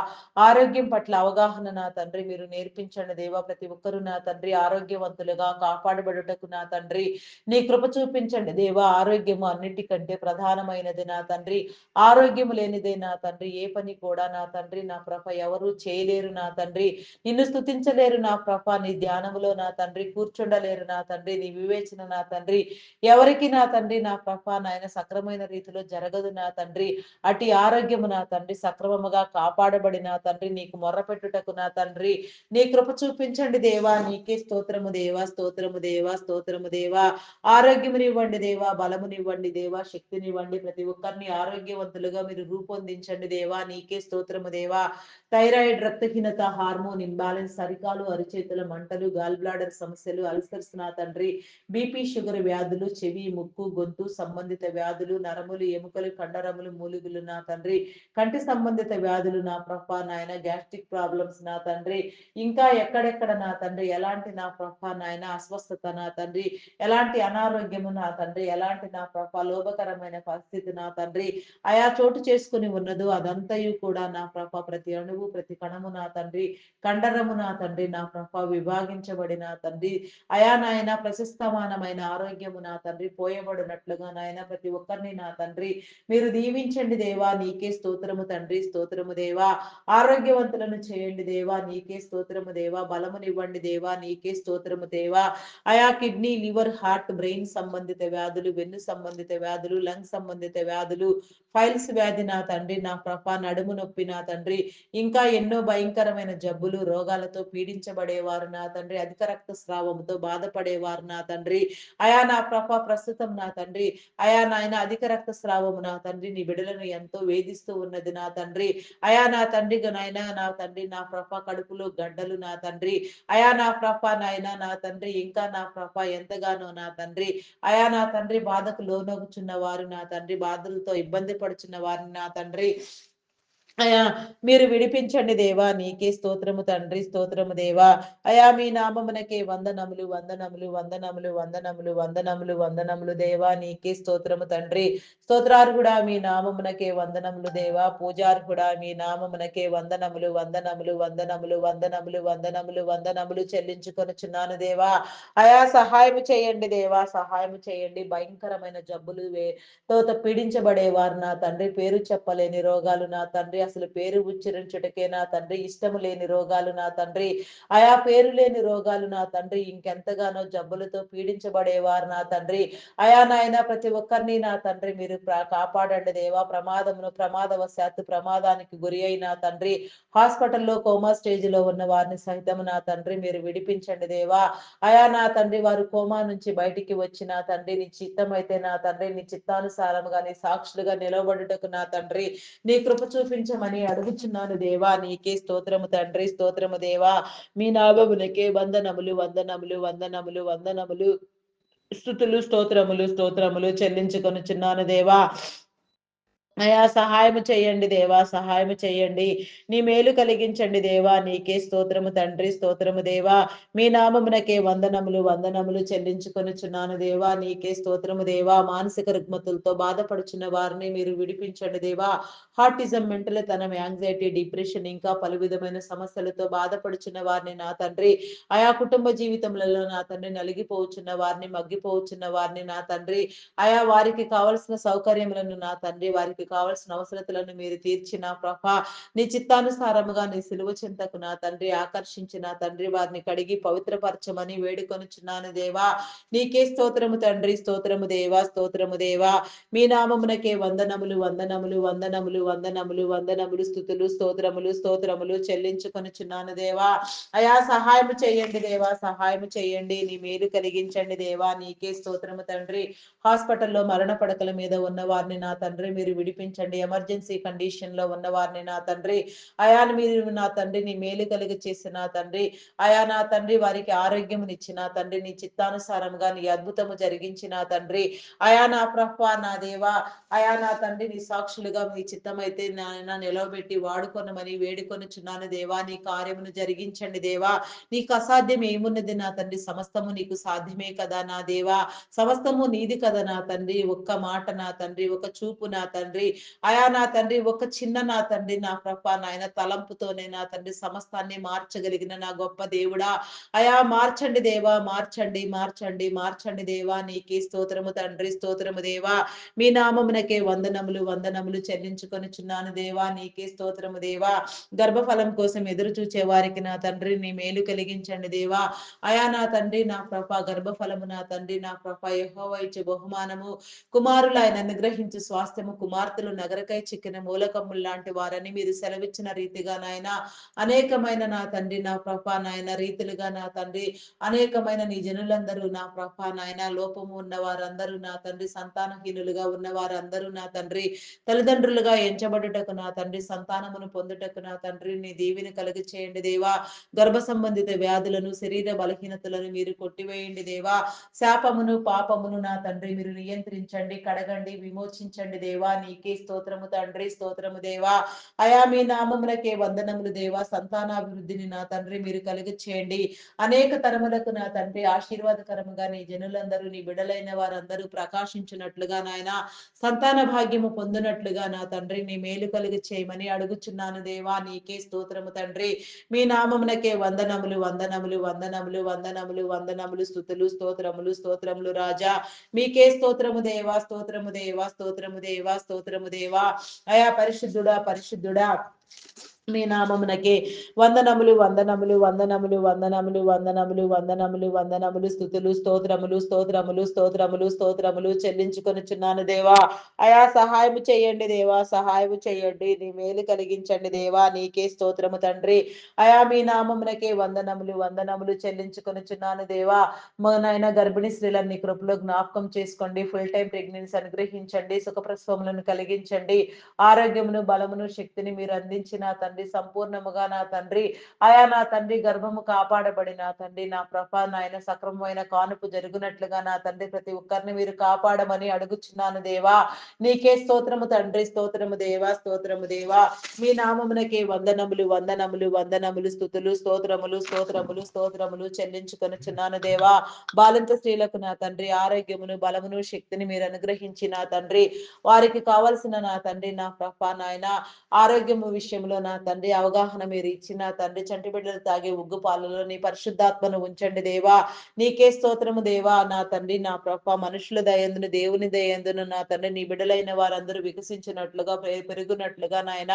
ఆరోగ్యం పట్ల అవగాహన నా తండ్రి మీరు నేర్పించండి దేవా. ప్రతి ఒక్కరూ నా తండ్రి ఆరోగ్యవంతులుగా కాపాడబడుటకు నా తండ్రి నీ కృప చూపించండి దేవా. ఆరోగ్యము అన్నిటికంటే ప్రధానమైనది నా తండ్రి. ఆరోగ్యము లేనిదే నా తండ్రి ఏ పని కూడా నా తండ్రి నా ప్రభ ఎవరు చేయలేరు నా తండ్రి. నిన్ను స్తుతించలేరు నా ప్రభ. నీ ధ్యానములో నా తండ్రి కూర్చుండలేరు నా తండ్రి. నీ వివేచన నా తండ్రి ఎవరికి నా తండ్రి నా ప్రభ నాయన సక్రమైన రీతిలో జరగదు నా తండ్రి. అటు ఆరోగ్యము నా తండ్రి సక్రమముగా కాపాడబడి నా తండ్రి నీకు మొర్రపెట్టుటకు నా తండ్రి నీ కృప చూపించండి దేవా. నీకే స్తోత్రము దేవా, స్తోత్రము దేవా, స్తోత్రము దేవా. ఆరోగ్యమునివ్వండి దేవా, బలమునివ్వండి దేవా, శక్తినివ్వండి. ప్రతి ఒక్కరిని ఆరోగ్యవంతులుగా మీరు రూపొందించండి దేవా. నీకే స్తోత్రము దేవా. థైరాయిడ్, రక్తహీనత, హార్మోన్ ఇంబాలెన్స్, అరికాలు అరిచేతుల మంటలు, గాల్ బ్లాడర్ సమస్యలు, అల్సర్స్ నా తండ్రి, బీపీ షుగర్ వ్యాధులు, చెవి ముక్కు గొంతు సంబంధిత వ్యాధులు, నరములు ఎముకలు కండరములు మూలుగులు నా తండ్రి, కంటి సంబంధిత వ్యాధులు నా ప్రభ నాయన, గ్యాస్ట్రిక్ ప్రాబ్లమ్స్ నా తండ్రి, ఇంకా ఎక్కడెక్కడ నా తండ్రి ఎలాంటి నా ప్రభ నాయన అస్వస్థత నా తండ్రి, ఎలాంటి అనారోగ్యము నా తండ్రి, ఎలాంటి నా ప్రభ లోభకరమైన పరిస్థితి నా తండ్రి అయా చోటు చేసుకుని ఉన్నదో అదంతయు కూడా నా ప్రభ ప్రతి అణువు ప్రతి కణము నా తండ్రి కండరము నా తండ్రి నా ప్రభ విభాగించబడిన తండ్రి అయా నాయన ప్రశస్తమానమైన ఆరోగ్యము నా తండ్రి పోయబడినట్లుగా నాయన ప్రతి ఒక్కరిని నా తండ్రి మీరు దీవించండి దేవా. నీకే స్తోత్రము తండ్రి, స్తోత్రము దేవా. ఆరోగ్యవంతులను చేయండి దేవా. నీకే స్తోత్రము దేవా. బలమునివ్వండి దేవా. నీకే స్తోత్రము దేవా. అయా కిడ్నీ లివర్ హార్ట్ బ్రెయిన్ సంబంధిత వ్యాధులు, వెన్ను సంబంధిత వ్యాధులు, లంగ్ సంబంధిత వ్యాధులు, ఫైల్స్ వ్యాధి నా తండ్రి నా ప్రభ, నడుము నొప్పి నా తండ్రి, ఇంకా ఎన్నో భయంకరమైన జబ్బులు రోగాలతో పీడించబడేవారు నా తండ్రి, అధిక రక్తస్రావంతో బాధపడేవారు నా తండ్రి అయా నా ప్రభ ప్రస్తుతం నా తండ్రి అయా నాయన అధిక రక్తస్రావము నా తండ్రి నీ బిడ్డలను ఎంతో వేధిస్తూ ఉన్నది నా తండ్రి అయా నా తండ్రి నాయన నా తండ్రి నా ప్రభ కడుపులో గడ్డలు నా తండ్రి అయా నా ప్రభ నాయన నా తండ్రి ఇంకా నా ప్రభ ఎంతగానో నా తండ్రి అయా నా తండ్రి బాధకు లోనగుచున్న వారు నా తండ్రి బాధలతో ఇబ్బంది పడుచున్న వారిని నా తండ్రి అయా మీరు విడిపించండి దేవా. నీకే స్తోత్రము తండ్రి, స్తోత్రము దేవా. అయా మీ నామమునకే వందనములు, వందనములు, వందనములు, వందనములు, వందనములు, వందనములు దేవా. నీకే స్తోత్రము తండ్రి. స్తోత్రార్హుడా మీ నామమునకే వందనములు దేవా. పూజార్హుడా మీ నామమునకే వందనములు, వందనములు, వందనములు, వందనములు, వందనములు, వందనములు చెల్లించుకొనుచున్నాను దేవా. అయా సహాయము చేయండి దేవా, సహాయము చేయండి. భయంకరమైన జబ్బులు తోత పీడించబడేవారు నా తండ్రి, పేరు చెప్పలేని రోగాలు నా తండ్రి, అసలు పేరు ఉచ్చరించుటకే నా తండ్రి ఇష్టము లేని రోగాలు నా తండ్రి, పేరు లేని రోగాలు నా తండ్రి, ఇంకెంతగానో జబ్బులతో పీడించబడేవారు నా తండ్రి. నాయన ప్రతి ఒక్కరిని నా తండ్రి మీరు కాపాడండి దేవా. ప్రమాదవశాత్తు ప్రమాదానికి గురి అయిన తండ్రి, హాస్పిటల్లో కోమా స్టేజ్ లో ఉన్న వారిని సైతం నా తండ్రి మీరు విడిపించండి దేవా. నా తండ్రి వారు కోమా నుంచి బయటికి వచ్చిన తండ్రి నీ చిత్తమైతే నా తండ్రి నీ చిత్తానుసారముగా నీ సాక్షులుగా నిలవబడుటకు నా తండ్రి నీ కృప చూపించమని అడుగుచున్నాను దేవా. నీకే స్తోత్రము తండ్రి, స్తోత్రము దేవా. మీ నామమునకే వందనములు వందనములు వందనములు వందనములు స్తుతులు స్తోత్రములు స్తోత్రములు చెల్లించుకొనుచున్నాను దేవా. సహాయము చేయండి దేవా, సహాయము చేయండి. నీ మేలు కలిగించండి దేవా. నీకే స్తోత్రము తండ్రి, స్తోత్రము దేవా. మీ నామమునకే వందనములు వందనములు చెల్లించుకొనుచున్నాను దేవా. నీకే స్తోత్రము దేవా. మానసిక రుగ్మతులతో బాధపడుచున్న వారిని మీరు విడిపించండి దేవా. హార్టిజం, మెంటల్ తనం, యాంగ్జైటీ, డిప్రెషన్ ఇంకా పలు విధమైన సమస్యలతో బాధపడుచున్న వారిని నా తండ్రి, కుటుంబ జీవితములలో నా తండ్రి నలిగిపోవచ్చున్న వారిని, మగ్గిపోవచ్చున్న వారిని నా తండ్రి, వారికి కావలసిన సౌకర్యములను నా తండ్రి, వారికి కావలసిన అవసరతలను మీరు తీర్చిన ప్రభా, నీ చిత్తానుసారముగా నీ సిలువ చింతకు నా తండ్రి ఆకర్షించిన తండ్రి వారిని కడిగి పవిత్రపరచమని వేడుకొనుచున్నాను దేవా. నీకే స్తోత్రము తండ్రి, స్తోత్రము దేవా, స్తోత్రము దేవా. మీ నామమునకే వందనములు వందనములు వందనములు వందనములు వందనములు స్తుతులు స్తోత్రములు స్తోత్రములు చెల్లించుకొనుచున్నాను దేవా. సహాయము చేయండి దేవా, సహాయము చేయండి. నీ మేలు కలిగించండి దేవా. నీకే స్తోత్రము తండ్రి. హాస్పిటల్లో మరణ పడకల మీద ఉన్న వారిని నా తండ్రి మీరు విడిపించండి. ఎమర్జెన్సీ కండిషన్ లో ఉన్న వారిని నా తండ్రి, మీరు నా తండ్రి నీ మేలు కలిగి చేసిన తండ్రి, నా తండ్రి వారికి ఆరోగ్యమునిచ్చిన తండ్రి, నీ చిత్తానుసారంగా నీ అద్భుతము జరిగించిన తండ్రి, నా ప్రభా నా దేవా, నా తండ్రి నీ సాక్షులుగా మీ చిత్తమైతే నాయన నిలవబెట్టి వాడుకొనమని వేడుకొనుచున్నాను దేవా. నీ కార్యమును జరిగించండి దేవా. నీకు అసాధ్యం ఏమున్నది నా తండ్రి, సమస్తము నీకు సాధ్యమే కదా నా దేవా. సమస్తము నీది కదా నా తండ్రి. ఒక్క మాట నా తండ్రి, ఒక చూపు నా తండ్రి, నా తండ్రి ఒక చిన్న నా తండ్రి నా ప్రభా నాయన తలంపుతోనే నా తండ్రి సమస్తాన్ని మార్చగలిగిన నా గొప్ప దేవుడా. మార్చండి దేవా, మార్చండి మార్చండి మార్చండి దేవా. నీకే స్తోత్రము తండ్రి, స్తోత్రము దేవా. మీ నామమునకే వందనములు వందనములు చెల్లించుకొనుచున్నాను దేవా. నీకే స్తోత్రము దేవా. గర్భఫలం కోసం ఎదురు చూచే వారికి నా తండ్రి నీ మేలు కలిగించండి దేవా. నా తండ్రి నా ప్రభ గర్భఫలము నా తండ్రి నా ప్రభ యెహోవా ఇచ్చే బహుమానము, కుమారులు ఆయన అనుగ్రహించు స్వాస్థ్యము, కుమార్తెలు నగరకై చిక్కిన మూలకమ్ములు లాంటి వారని మీరు సెలవిచ్చిన రీతిగా నాయన అనేకమైన నా తండ్రి నా ప్రభ నాయన రీతిలుగా నా తండ్రి అనేకమైన నీ జనులందరూ నా ప్రభ నాయన లోపము ఉన్న వారందరూ నా తండ్రి, సంతానహీనులుగా ఉన్న వారందరూ నా తండ్రి తల్లిదండ్రులుగా ఎంచబడుటకు నా తండ్రి, సంతానమును పొందుటకు నా తండ్రి నీ దీవిని కలుగు చేయండి దేవా. గర్భ సంబంధిత వ్యాధులను, శరీర బలహీనతలను మీరు కొట్టివేయండి దేవా. శాపమును పాపమును నా తండ్రి మీరు నియంత్రించండి, కడగండి, విమోచించండి దేవా. నీకే స్తోత్రము తండ్రి, స్తోత్రము దేవా. మీ నామమునకే వందనములు దేవా. సంతానాభివృద్ధిని నా తండ్రి మీరు కలుగు చేయండి. అనేక తరములకు నా తండ్రి ఆశీర్వాదకరముగా నీ జనులందరూ నీ బిడలైన వారందరూ ప్రకాశించినట్లుగా నాయన సంతాన భాగ్యము పొందినట్లుగా నా తండ్రి నీ మేలు కలుగు చేయమని అడుగుచున్నాను దేవా. నీకే స్తోత్రము తండ్రి. మీ నామమునకే వందనములు వందనములు వందనములు వందనములు వందనములు స్తుతులు స్తోత్రములు స్తోత్రములు రాజా. మీకే స్తోత్రము దేవా, స్తోత్రము దేవా, స్తోత్రము దేవా, స్తోత్రము దేవా. పరిశుద్ధుడా పరిశుద్ధుడా. మీ నామమునకే వందనములు వందనములు వందనములు వందనములు వందనములు వందనములు వందనములు స్తుతులు స్తోత్రములు స్తోత్రములు స్తోత్రములు స్తోత్రములు చెల్లించుకొనుచున్నాను దేవా. సహాయము చేయండి దేవా, సహాయము చేయండి. నీ మేలు కలిగించండి దేవా. నీకే స్తోత్రము తండ్రి. మీ నామమునకే వందనములు వందనములు చెల్లించుకొనుచున్నాను దేవా. నాయన గర్భిణీ స్త్రీలని కృపలో జ్ఞాపకం చేసుకోండి. ఫుల్ టైం ప్రెగ్నెన్సీ అనుగ్రహించండి, సుఖప్రసవములను కలిగించండి, ఆరోగ్యమును బలమును శక్తిని మీరు అందించిన తండ్రి సంపూర్ణముగా నా తండ్రి, నా తండ్రి గర్భము కాపాడబడి నా తండ్రి నా ప్రభ నాయన సక్రమమైన కానుపు జరుగునట్లుగా నా తండ్రి ప్రతి ఒక్కరిని మీరు కాపాడమని అడుగుచున్నాను దేవా. నీకే స్తోత్రము తండ్రి, స్తోత్రము దేవా, స్తోత్రము దేవా. మీ నామమునకే వందనములు వందనములు వందనములు స్తుతులు స్తోత్రములు స్తోత్రములు స్తోత్రములు చెల్లించుకొనుచున్నాను దేవా. బాలింత స్త్రీలకు నా తండ్రి ఆరోగ్యమును బలమును శక్తిని మీరు అనుగ్రహించి నా తండ్రి వారికి కావలసిన నా తండ్రి నా ప్రభ నాయన ఆరోగ్యము విషయంలో నా తండ్రి అవగాహన మీరు ఇచ్చిన తండ్రి చంటి బిడ్డలు తాగే ఉగ్గు పాలలో నీ పరిశుద్ధాత్మను ఉంచండి దేవా. నీకే స్తోత్రము దేవా. నా తండ్రి నా ప్రభ మనుషుల దయందును దేవుని దయందును నా తండ్రి నీ బిడ్డలైన వారందరూ వికసించినట్లుగా పెరుగునట్లుగా నాయన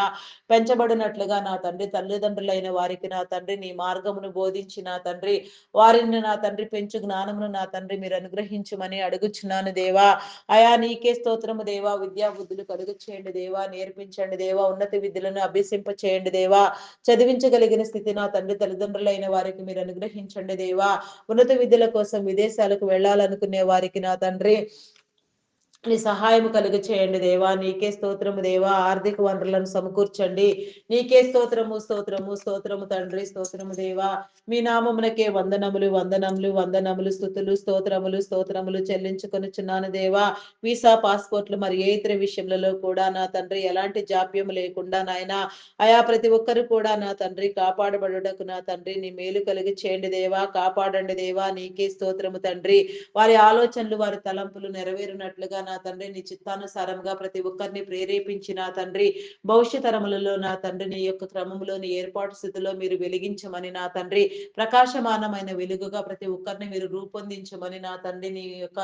పెంచబడినట్లుగా నా తండ్రి తల్లిదండ్రులైన వారికి నా తండ్రి నీ మార్గమును బోధించి నా తండ్రి వారిని నా తండ్రి పెంచు జ్ఞానమును నా తండ్రి మీరు అనుగ్రహించమని అడుగుచున్నాను దేవా. అయా నీకే స్తోత్రము దేవా. విద్యా బుద్ధులు కలుగు చేయండి దేవా. నేర్పించండి దేవా. ఉన్నత విద్యలను అభ్యసింప చేయండి దేవా. చదివించగలిగిన స్థితి నా తండ్రి తల్లిదండ్రులైన వారికి మీరు అనుగ్రహించండి దేవా. ఉన్నత విద్యల కోసం విదేశాలకు వెళ్ళాలనుకునే వారికి నా తండ్రి నీ సహాయం కలుగ చేయండి దేవా. నీకే స్తోత్రము దేవా. ఆర్థిక వనరులను సమకూర్చండి. నీకే స్తోత్రము స్తోత్రము స్తోత్రము తండ్రి స్తోత్రము దేవా. మీ నామమునకే వందనములు వందనములు వందనములు స్తుతులు స్తోత్రములు స్తోత్రములు చెల్లించుకొనుచున్నాను దేవా. వీసా పాస్పోర్ట్లు మరి ఏ ఇతర విషయములలో కూడా నా తండ్రి ఎలాంటి జాప్యం లేకుండా నాయన అయా ప్రతి ఒక్కరు కూడా నా తండ్రి కాపాడబడుటకు నా తండ్రి నీ మేలు కలిగి చేయండి దేవా. కాపాడండి దేవా. నీకే స్తోత్రము తండ్రి. వారి ఆలోచనలు వారి తలంపులు నెరవేరినట్లుగా నా తండ్రి నీ చిత్తానుసారంగా ప్రతి ఒక్కరిని ప్రేరేపించి నా తండ్రి భవిష్యత్ తరములలో నా తండ్రి నీ యొక్క క్రమంలోని ఏర్పాటు స్థితిలో మీరు వెలిగించమని నా తండ్రి ప్రకాశమానమైన వెలుగుగా ప్రతి ఒక్కరిని మీరు రూపొందించమని నా తండ్రి నీ యొక్క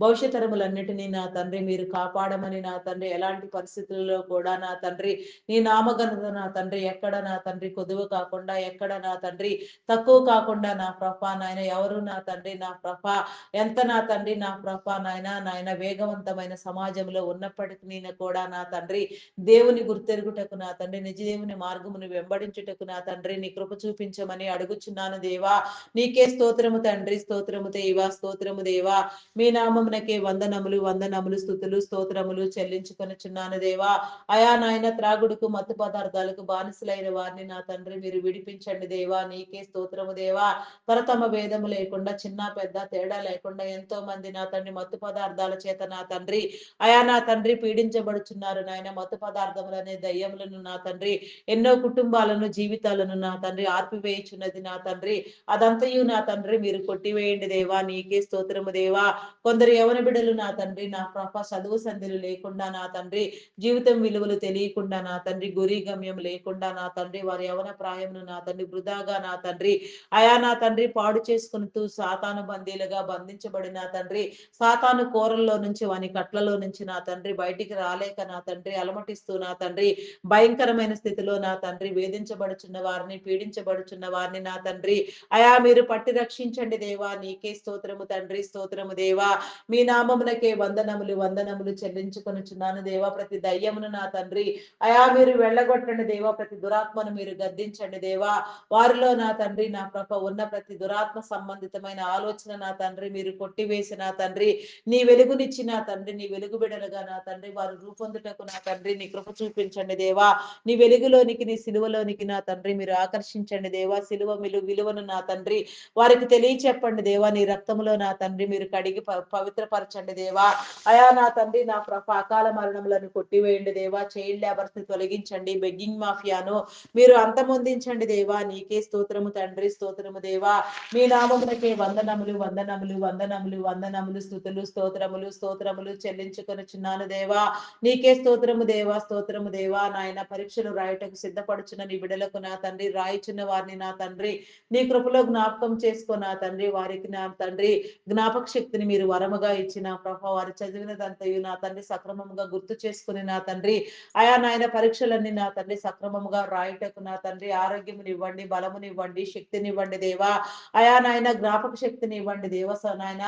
భవిష్యత్ తరములన్నిటినీ నా తండ్రి మీరు కాపాడమని నా తండ్రి ఎలాంటి పరిస్థితుల్లో కూడా నా తండ్రి నీ నామఘనత నా తండ్రి ఎక్కడ నా తండ్రి కొదువ కాకుండా ఎక్కడ నా తండ్రి తక్కువ కాకుండా నా ప్రభా నాయన ఎవరు నా తండ్రి నా ప్రభా ఎంత నా తండ్రి నా ప్రభా నాయన వేగవంతమైన సమాజంలో ఉన్నప్పటికీ కూడా నా తండ్రి దేవుని గుర్తెరుగుటకు నా తండ్రి నిజ దేవుని మార్గమును వెంబడించుటకు నా తండ్రి నీ కృప చూపించమని అడుగుచున్నాను దేవా. నీకే స్తోత్రము తండ్రి స్తోత్రము దేవా స్తోత్రము దేవా. మీ నామమునకే వందనములు వందనములు స్తుతులు స్తోత్రములు చెల్లించుకొనుచున్నాను దేవా. అయా నాయన త్రాగుడుకు మత్తు పదార్థాలకు బానిసలైన వారిని నా తండ్రి మీరు విడిపించండి దేవా. నీకే స్తోత్రము దేవా. తరతమ భేదము లేకుండా చిన్న పెద్ద తేడా లేకుండా ఎంతో మంది నా తండ్రి మత్తు పదార్థాల చేత నా తండ్రి అయా నా తండ్రి పీడించబడుచున్నారు నాయన. మత్తు పదార్థములనే దయ్యములను నా తండ్రి ఎన్నో కుటుంబాలను జీవితాలను నా తండ్రి ఆర్పివేయుచున్నది నా తండ్రి. అదంతయు నా తండ్రి మీరు కొట్టివేయండి దేవా. నీకే స్తోత్రము దేవా. కొందరు యవన బిడ్డలు నా తండ్రి నా ప్రభ చదువు సంధ్యలు లేకుండా నా తండ్రి జీవితం విలువలు తెలియకుండా నా తండ్రి గురి గమ్యం లేకుండా నా తండ్రి వారి యవన ప్రాయమును నా తండ్రి వృధాగా నా తండ్రి అయా నా తండ్రి పాడు చేసుకుంటూ సాతాను బందీలుగా బంధించబడిన తండ్రి సాతాను కోరల్లో నుంచి వాని కట్లలో నుంచి నా తండ్రి బయటికి రాలేక నా తండ్రి అలమటిస్తూ నా తండ్రి భయంకరమైన స్థితిలో నా తండ్రి వేధించబడుచున్న వారిని పీడించబడుచున్న వారిని నా తండ్రి అయా మీరు పట్టి రక్షించండి దేవా. నీకే స్తోత్రము తండ్రి స్తోత్రము దేవా. మీ నామమునకే వందనములు వందనములు చెల్లించుకొనుచున్నాను దేవా. ప్రతి దయ్యమును నా తండ్రి అయా మీరు వెళ్ళగొట్టండి దేవా. ప్రతి దురాత్మను మీరు గద్దించండి దేవా. వారిలో నా తండ్రి నా ప్రభ ఉన్న ప్రతి దురాత్మ సంబంధితమైన ఆలోచన నా తండ్రి మీరు కొట్టివేసి నా తండ్రి నీ వెలుగునిచ్చి నా తండ్రి నీ వెలుగు బిడలుగా నా తండ్రి వారు రూపొందుటకు నా తండ్రి నీ కృప చూపించండి దేవా. నీ వెలుగులోనికి నీ సిలువలోనికి నా తండ్రి మీరు ఆకర్షించండి దేవా. సిలువ విలువను నా తండ్రి వారికి తెలియచెప్పండి దేవా. నీ రక్తములో నా తండ్రి మీరు కడిగి పవిత్రపరచండి దేవా. అయా నా తండ్రి నా ప్రభ అకాల మరణములను కొట్టివేయండి దేవా. చైల్డ్ లేబర్స్ ని తొలగించండి. బెగ్గింగ్ మాఫియాను మీరు అంతమొందించండి దేవా. నీకే స్తోత్రము తండ్రి స్తోత్రము దేవా. మీ నామమునకే వందనములు వందనములు వందనములు వందనములు స్తుతులు స్తోత్రములు స్తోత్రములు చెల్లించుకొనుచున్నాను దేవా. నీకే స్తోత్రము దేవా స్తోత్రము దేవా. నాయన పరీక్షలు రాయటకు సిద్ధపడుచున్న నీ బిడలకు నా తండ్రి రాయిచున్న వారిని నా తండ్రి నీ కృపలో జ్ఞాపకం చేసుకో నా తండ్రి. వారికి నా తండ్రి జ్ఞాపక శక్తిని మీరు వరముగా ఇచ్చిన ప్రభ వారు చదివినదంతయు నా తండ్రి సక్రమముగా గుర్తు చేసుకుని నా తండ్రి అయా నాయన పరీక్షలన్నీ నా తండ్రి సక్రమముగా రాయుటకు నా తండ్రి ఆరోగ్యమునివ్వండి బలమునివ్వండి శక్తినివ్వండి దేవా. అయా నాయన జ్ఞాపక శక్తిని ఇవ్వండి దేవస నాయన.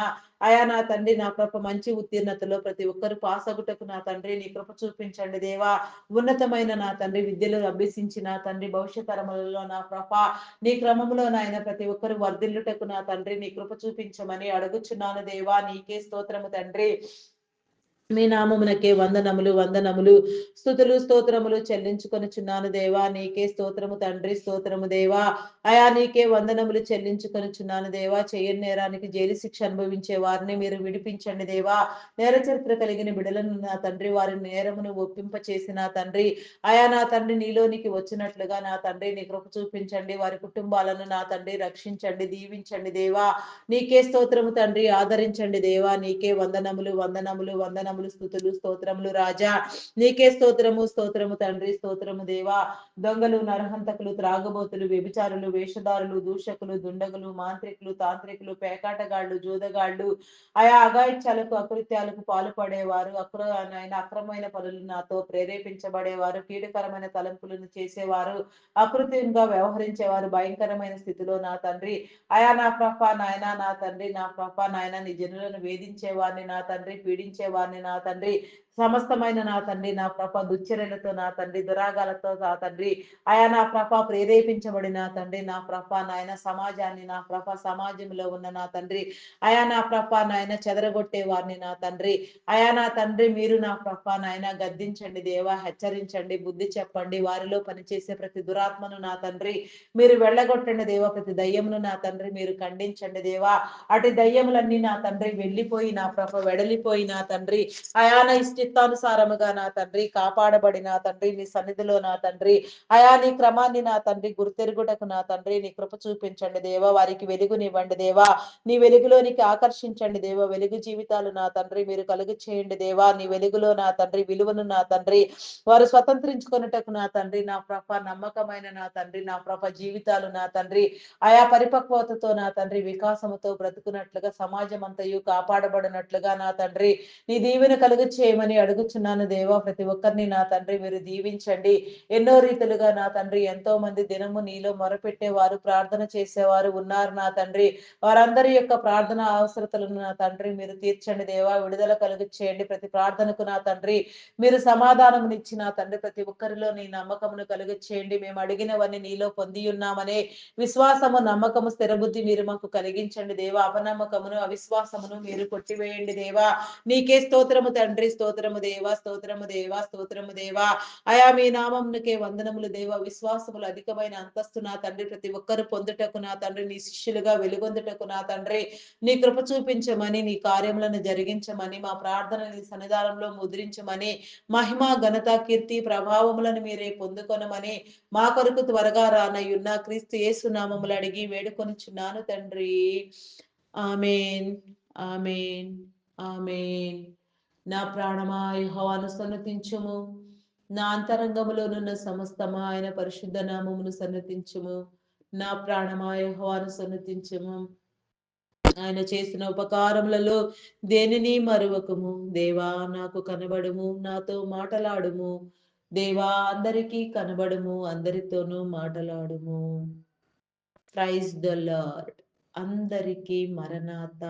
అయా నా తండ్రి నా కృప మంచి ఉత్తీర్ణతలో ప్రతి ఒక్కరు పాస్ అగుటకు నా తండ్రి నీ కృప చూపించండి దేవా. ఉన్నతమైన నా తండ్రి విద్యలు అభ్యసించి నా తండ్రి భవిష్యత్ తరములలో నా కృప నీ క్రమములో నాయన ప్రతి ఒక్కరు వర్ధిల్లుటకు నా తండ్రి నీ కృప చూపించమని అడుగుచున్నాను దేవా. నీకే స్తోత్రము తండ్రి. మీ నామమునకే వందనములు వందనములు స్తుతులు స్తోత్రములు చెల్లించుకొనుచున్నాను దేవా. నీకే స్తోత్రము తండ్రి స్తోత్రము దేవా. అయా నీకే వందనములు చెల్లించుకొనుచున్నాను దేవా. చేయని నేరానికి జైలు శిక్ష అనుభవించే వారిని మీరు విడిపించండి దేవా. నేర చరిత్ర కలిగిన బిడలను నా తండ్రి వారి నేరమును ఒప్పింప చేసిన తండ్రి అయా నా తండ్రి నీలోనికి వచ్చినట్లుగా నా తండ్రి నీ కృప చూపించండి. వారి కుటుంబాలను నా తండ్రి రక్షించండి దీవించండి దేవా. నీకే స్తోత్రము తండ్రి ఆదరించండి దేవా. నీకే వందనములు వందనములు వందనములు వందనములు, స్తుతులు, స్తోత్రములు రాజా. నీకే స్తోత్రము, స్తోత్రము తండ్రి, స్తోత్రము దేవా. దొంగలు, నరహంతకులు, త్రాగుబోతులు, వ్యభిచారులు, వేషధారులు, దూషకులు, దుండగులు, మాంత్రికులు, తాంత్రికులు, పేకాటగాళ్ళు, జూదగాళ్ళు, ఆయా అఘాయిత్యాలకు, అకృత్యాలకు పాల్పడేవారు, అక్రమమైన పనులు నాతో ప్రేరేపించబడేవారు, కీడుకరమైన తలంపులను చేసేవారు, అకృత్యంగా వ్యవహరించేవారు, భయంకరమైన స్థితిలో నా తండ్రి, అయా నా ప్రభ నాయన, నా తండ్రి, నా ప్రభ నాయన, నీ జనులను వేధించేవారిని నా తండ్రి, పీడించేవారిని నా తండ్రి, సమస్తమైన నా తండ్రి, నా ప్రభ దుశ్చర్యలతో నా తండ్రి, దురాగాలతో నా తండ్రి, అయా నా ప్రభ ప్రేరేపించబడిన తండ్రి, నా ప్రభ నాయన సమాజాన్ని, నా ప్రభ సమాజంలో ఉన్న నా తండ్రి, అయా నా ప్రభ నాయన చెదరగొట్టే వారిని నా తండ్రి, అయా నా తండ్రి, మీరు నా ప్రభ నాయన గద్దించండి దేవా, హెచ్చరించండి, బుద్ధి చెప్పండి, వారిలో పనిచేసే ప్రతి దురాత్మను నా తండ్రి మీరు వెళ్ళగొట్టండి దేవా, ప్రతి దయ్యమును నా తండ్రి మీరు ఖండించండి దేవా, అటు దయ్యములన్నీ నా తండ్రి వెళ్ళిపోయి నా ప్రభ వెడలిపోయి నా తండ్రి, అయా నా ఇష్టిత్తానుసారముగా నా తండ్రి కాపాడబడి నా తండ్రి నీ సన్నిధిలో నా తండ్రి, అయా నీ క్రమాన్ని నా తండ్రి గుర్తెరుగుటకు నా తండ్రి నీ కృప చూపించండి దేవా, వారికి వెలుగునివ్వండి దేవా, నీ వెలుగులోనికి ఆకర్షించండి దేవా, వెలుగు జీవితాలు నా తండ్రి మీరు కలుగు చేయండి దేవా, నీ వెలుగులో నా తండ్రి విలువను నా తండ్రి వారు స్వతంత్రించుకొనుటకు నా తండ్రి, నా ప్రభ నమ్మకమైన నా తండ్రి, నా ప్రభ జీవితాలు నా తండ్రి ఆయా పరిపక్వతతో నా తండ్రి వికాసముతో బ్రతుకున్నట్లుగా సమాజం అంతయు కాపాడబడినట్లుగా నా తండ్రి నీ దీవెన కలుగు చేయమని అడుగుచున్నాను దేవా, ప్రతి ఒక్కరిని నా తండ్రి మీరు దీవించండి. ఎన్నో రీతులుగా నా తండ్రి ఎంతో మంది దినము నీలో మొరపెట్టేవారు, ప్రార్థన చేసేవారు ఉన్నారు నా తండ్రి, వారందరి యొక్క ప్రార్థన అవసరతలను నా తండ్రి మీరు తీర్చండి దేవా, విడుదల కలుగు చేయండి. ప్రతి ప్రార్థనకు నా తండ్రి మీరు సమాధానమునిచ్చి నా తండ్రి ప్రతి ఒక్కరిలో నీ నమ్మకమును కలుగు చేయండి. మేము అడిగినవన్నీ నీలో పొంది ఉన్నామనే విశ్వాసము, నమ్మకము, స్థిరబుద్ధి మీరు మాకు కలిగించండి దేవా, అపనమ్మకమును, అవిశ్వాసమును మీరు కొట్టివేయండి దేవా. నీకే స్తోత్రము తండ్రి, స్తోత్రము దేవా, స్తోత్రము దేవా, స్తోత్రము దేవా. అయా మీ నామమునకే వందనములు దేవా. విశ్వాసములు అధికమైన అంతస్తు నా తండ్రి ప్రతి ఒక్కరు పొందుటకు నా తండ్రి నీ శిష్యులుగా వెలుగొందుటకు నా తండ్రి నీ కృప చూపించమని, నీ కార్యములను జరిగించమని, మా ప్రార్థన నీ సన్నిధానంలో ముద్రించమని, మహిమ, ఘనత, కీర్తి, ప్రభావములను మీరే పొందుకొనమని మా కొరకు త్వరగా రానయ్యున్న క్రీస్తు యేసు నామములు అడిగి వేడుకొనుచున్నాను తండ్రి. ఆమేన్, ఆమేన్, ఆమేన్. నా ప్రాణమా యెహోవాను సన్నతించుము, నా అంతరంగములోనున్న సమస్తమా ఆయన పరిశుద్ధ నామమును సన్నతించుము. నా ప్రాణమా యెహోవాను సన్నతించుము, ఆయన చేసిన ఉపకారములలో దేనిని మరువకము. దేవా నాకు కనబడుము, నాతో మాటలాడుము. దేవా అందరికీ కనబడుము, అందరితోనూ మాటలాడుము. Praise the lord. అందరికీ మరణాత.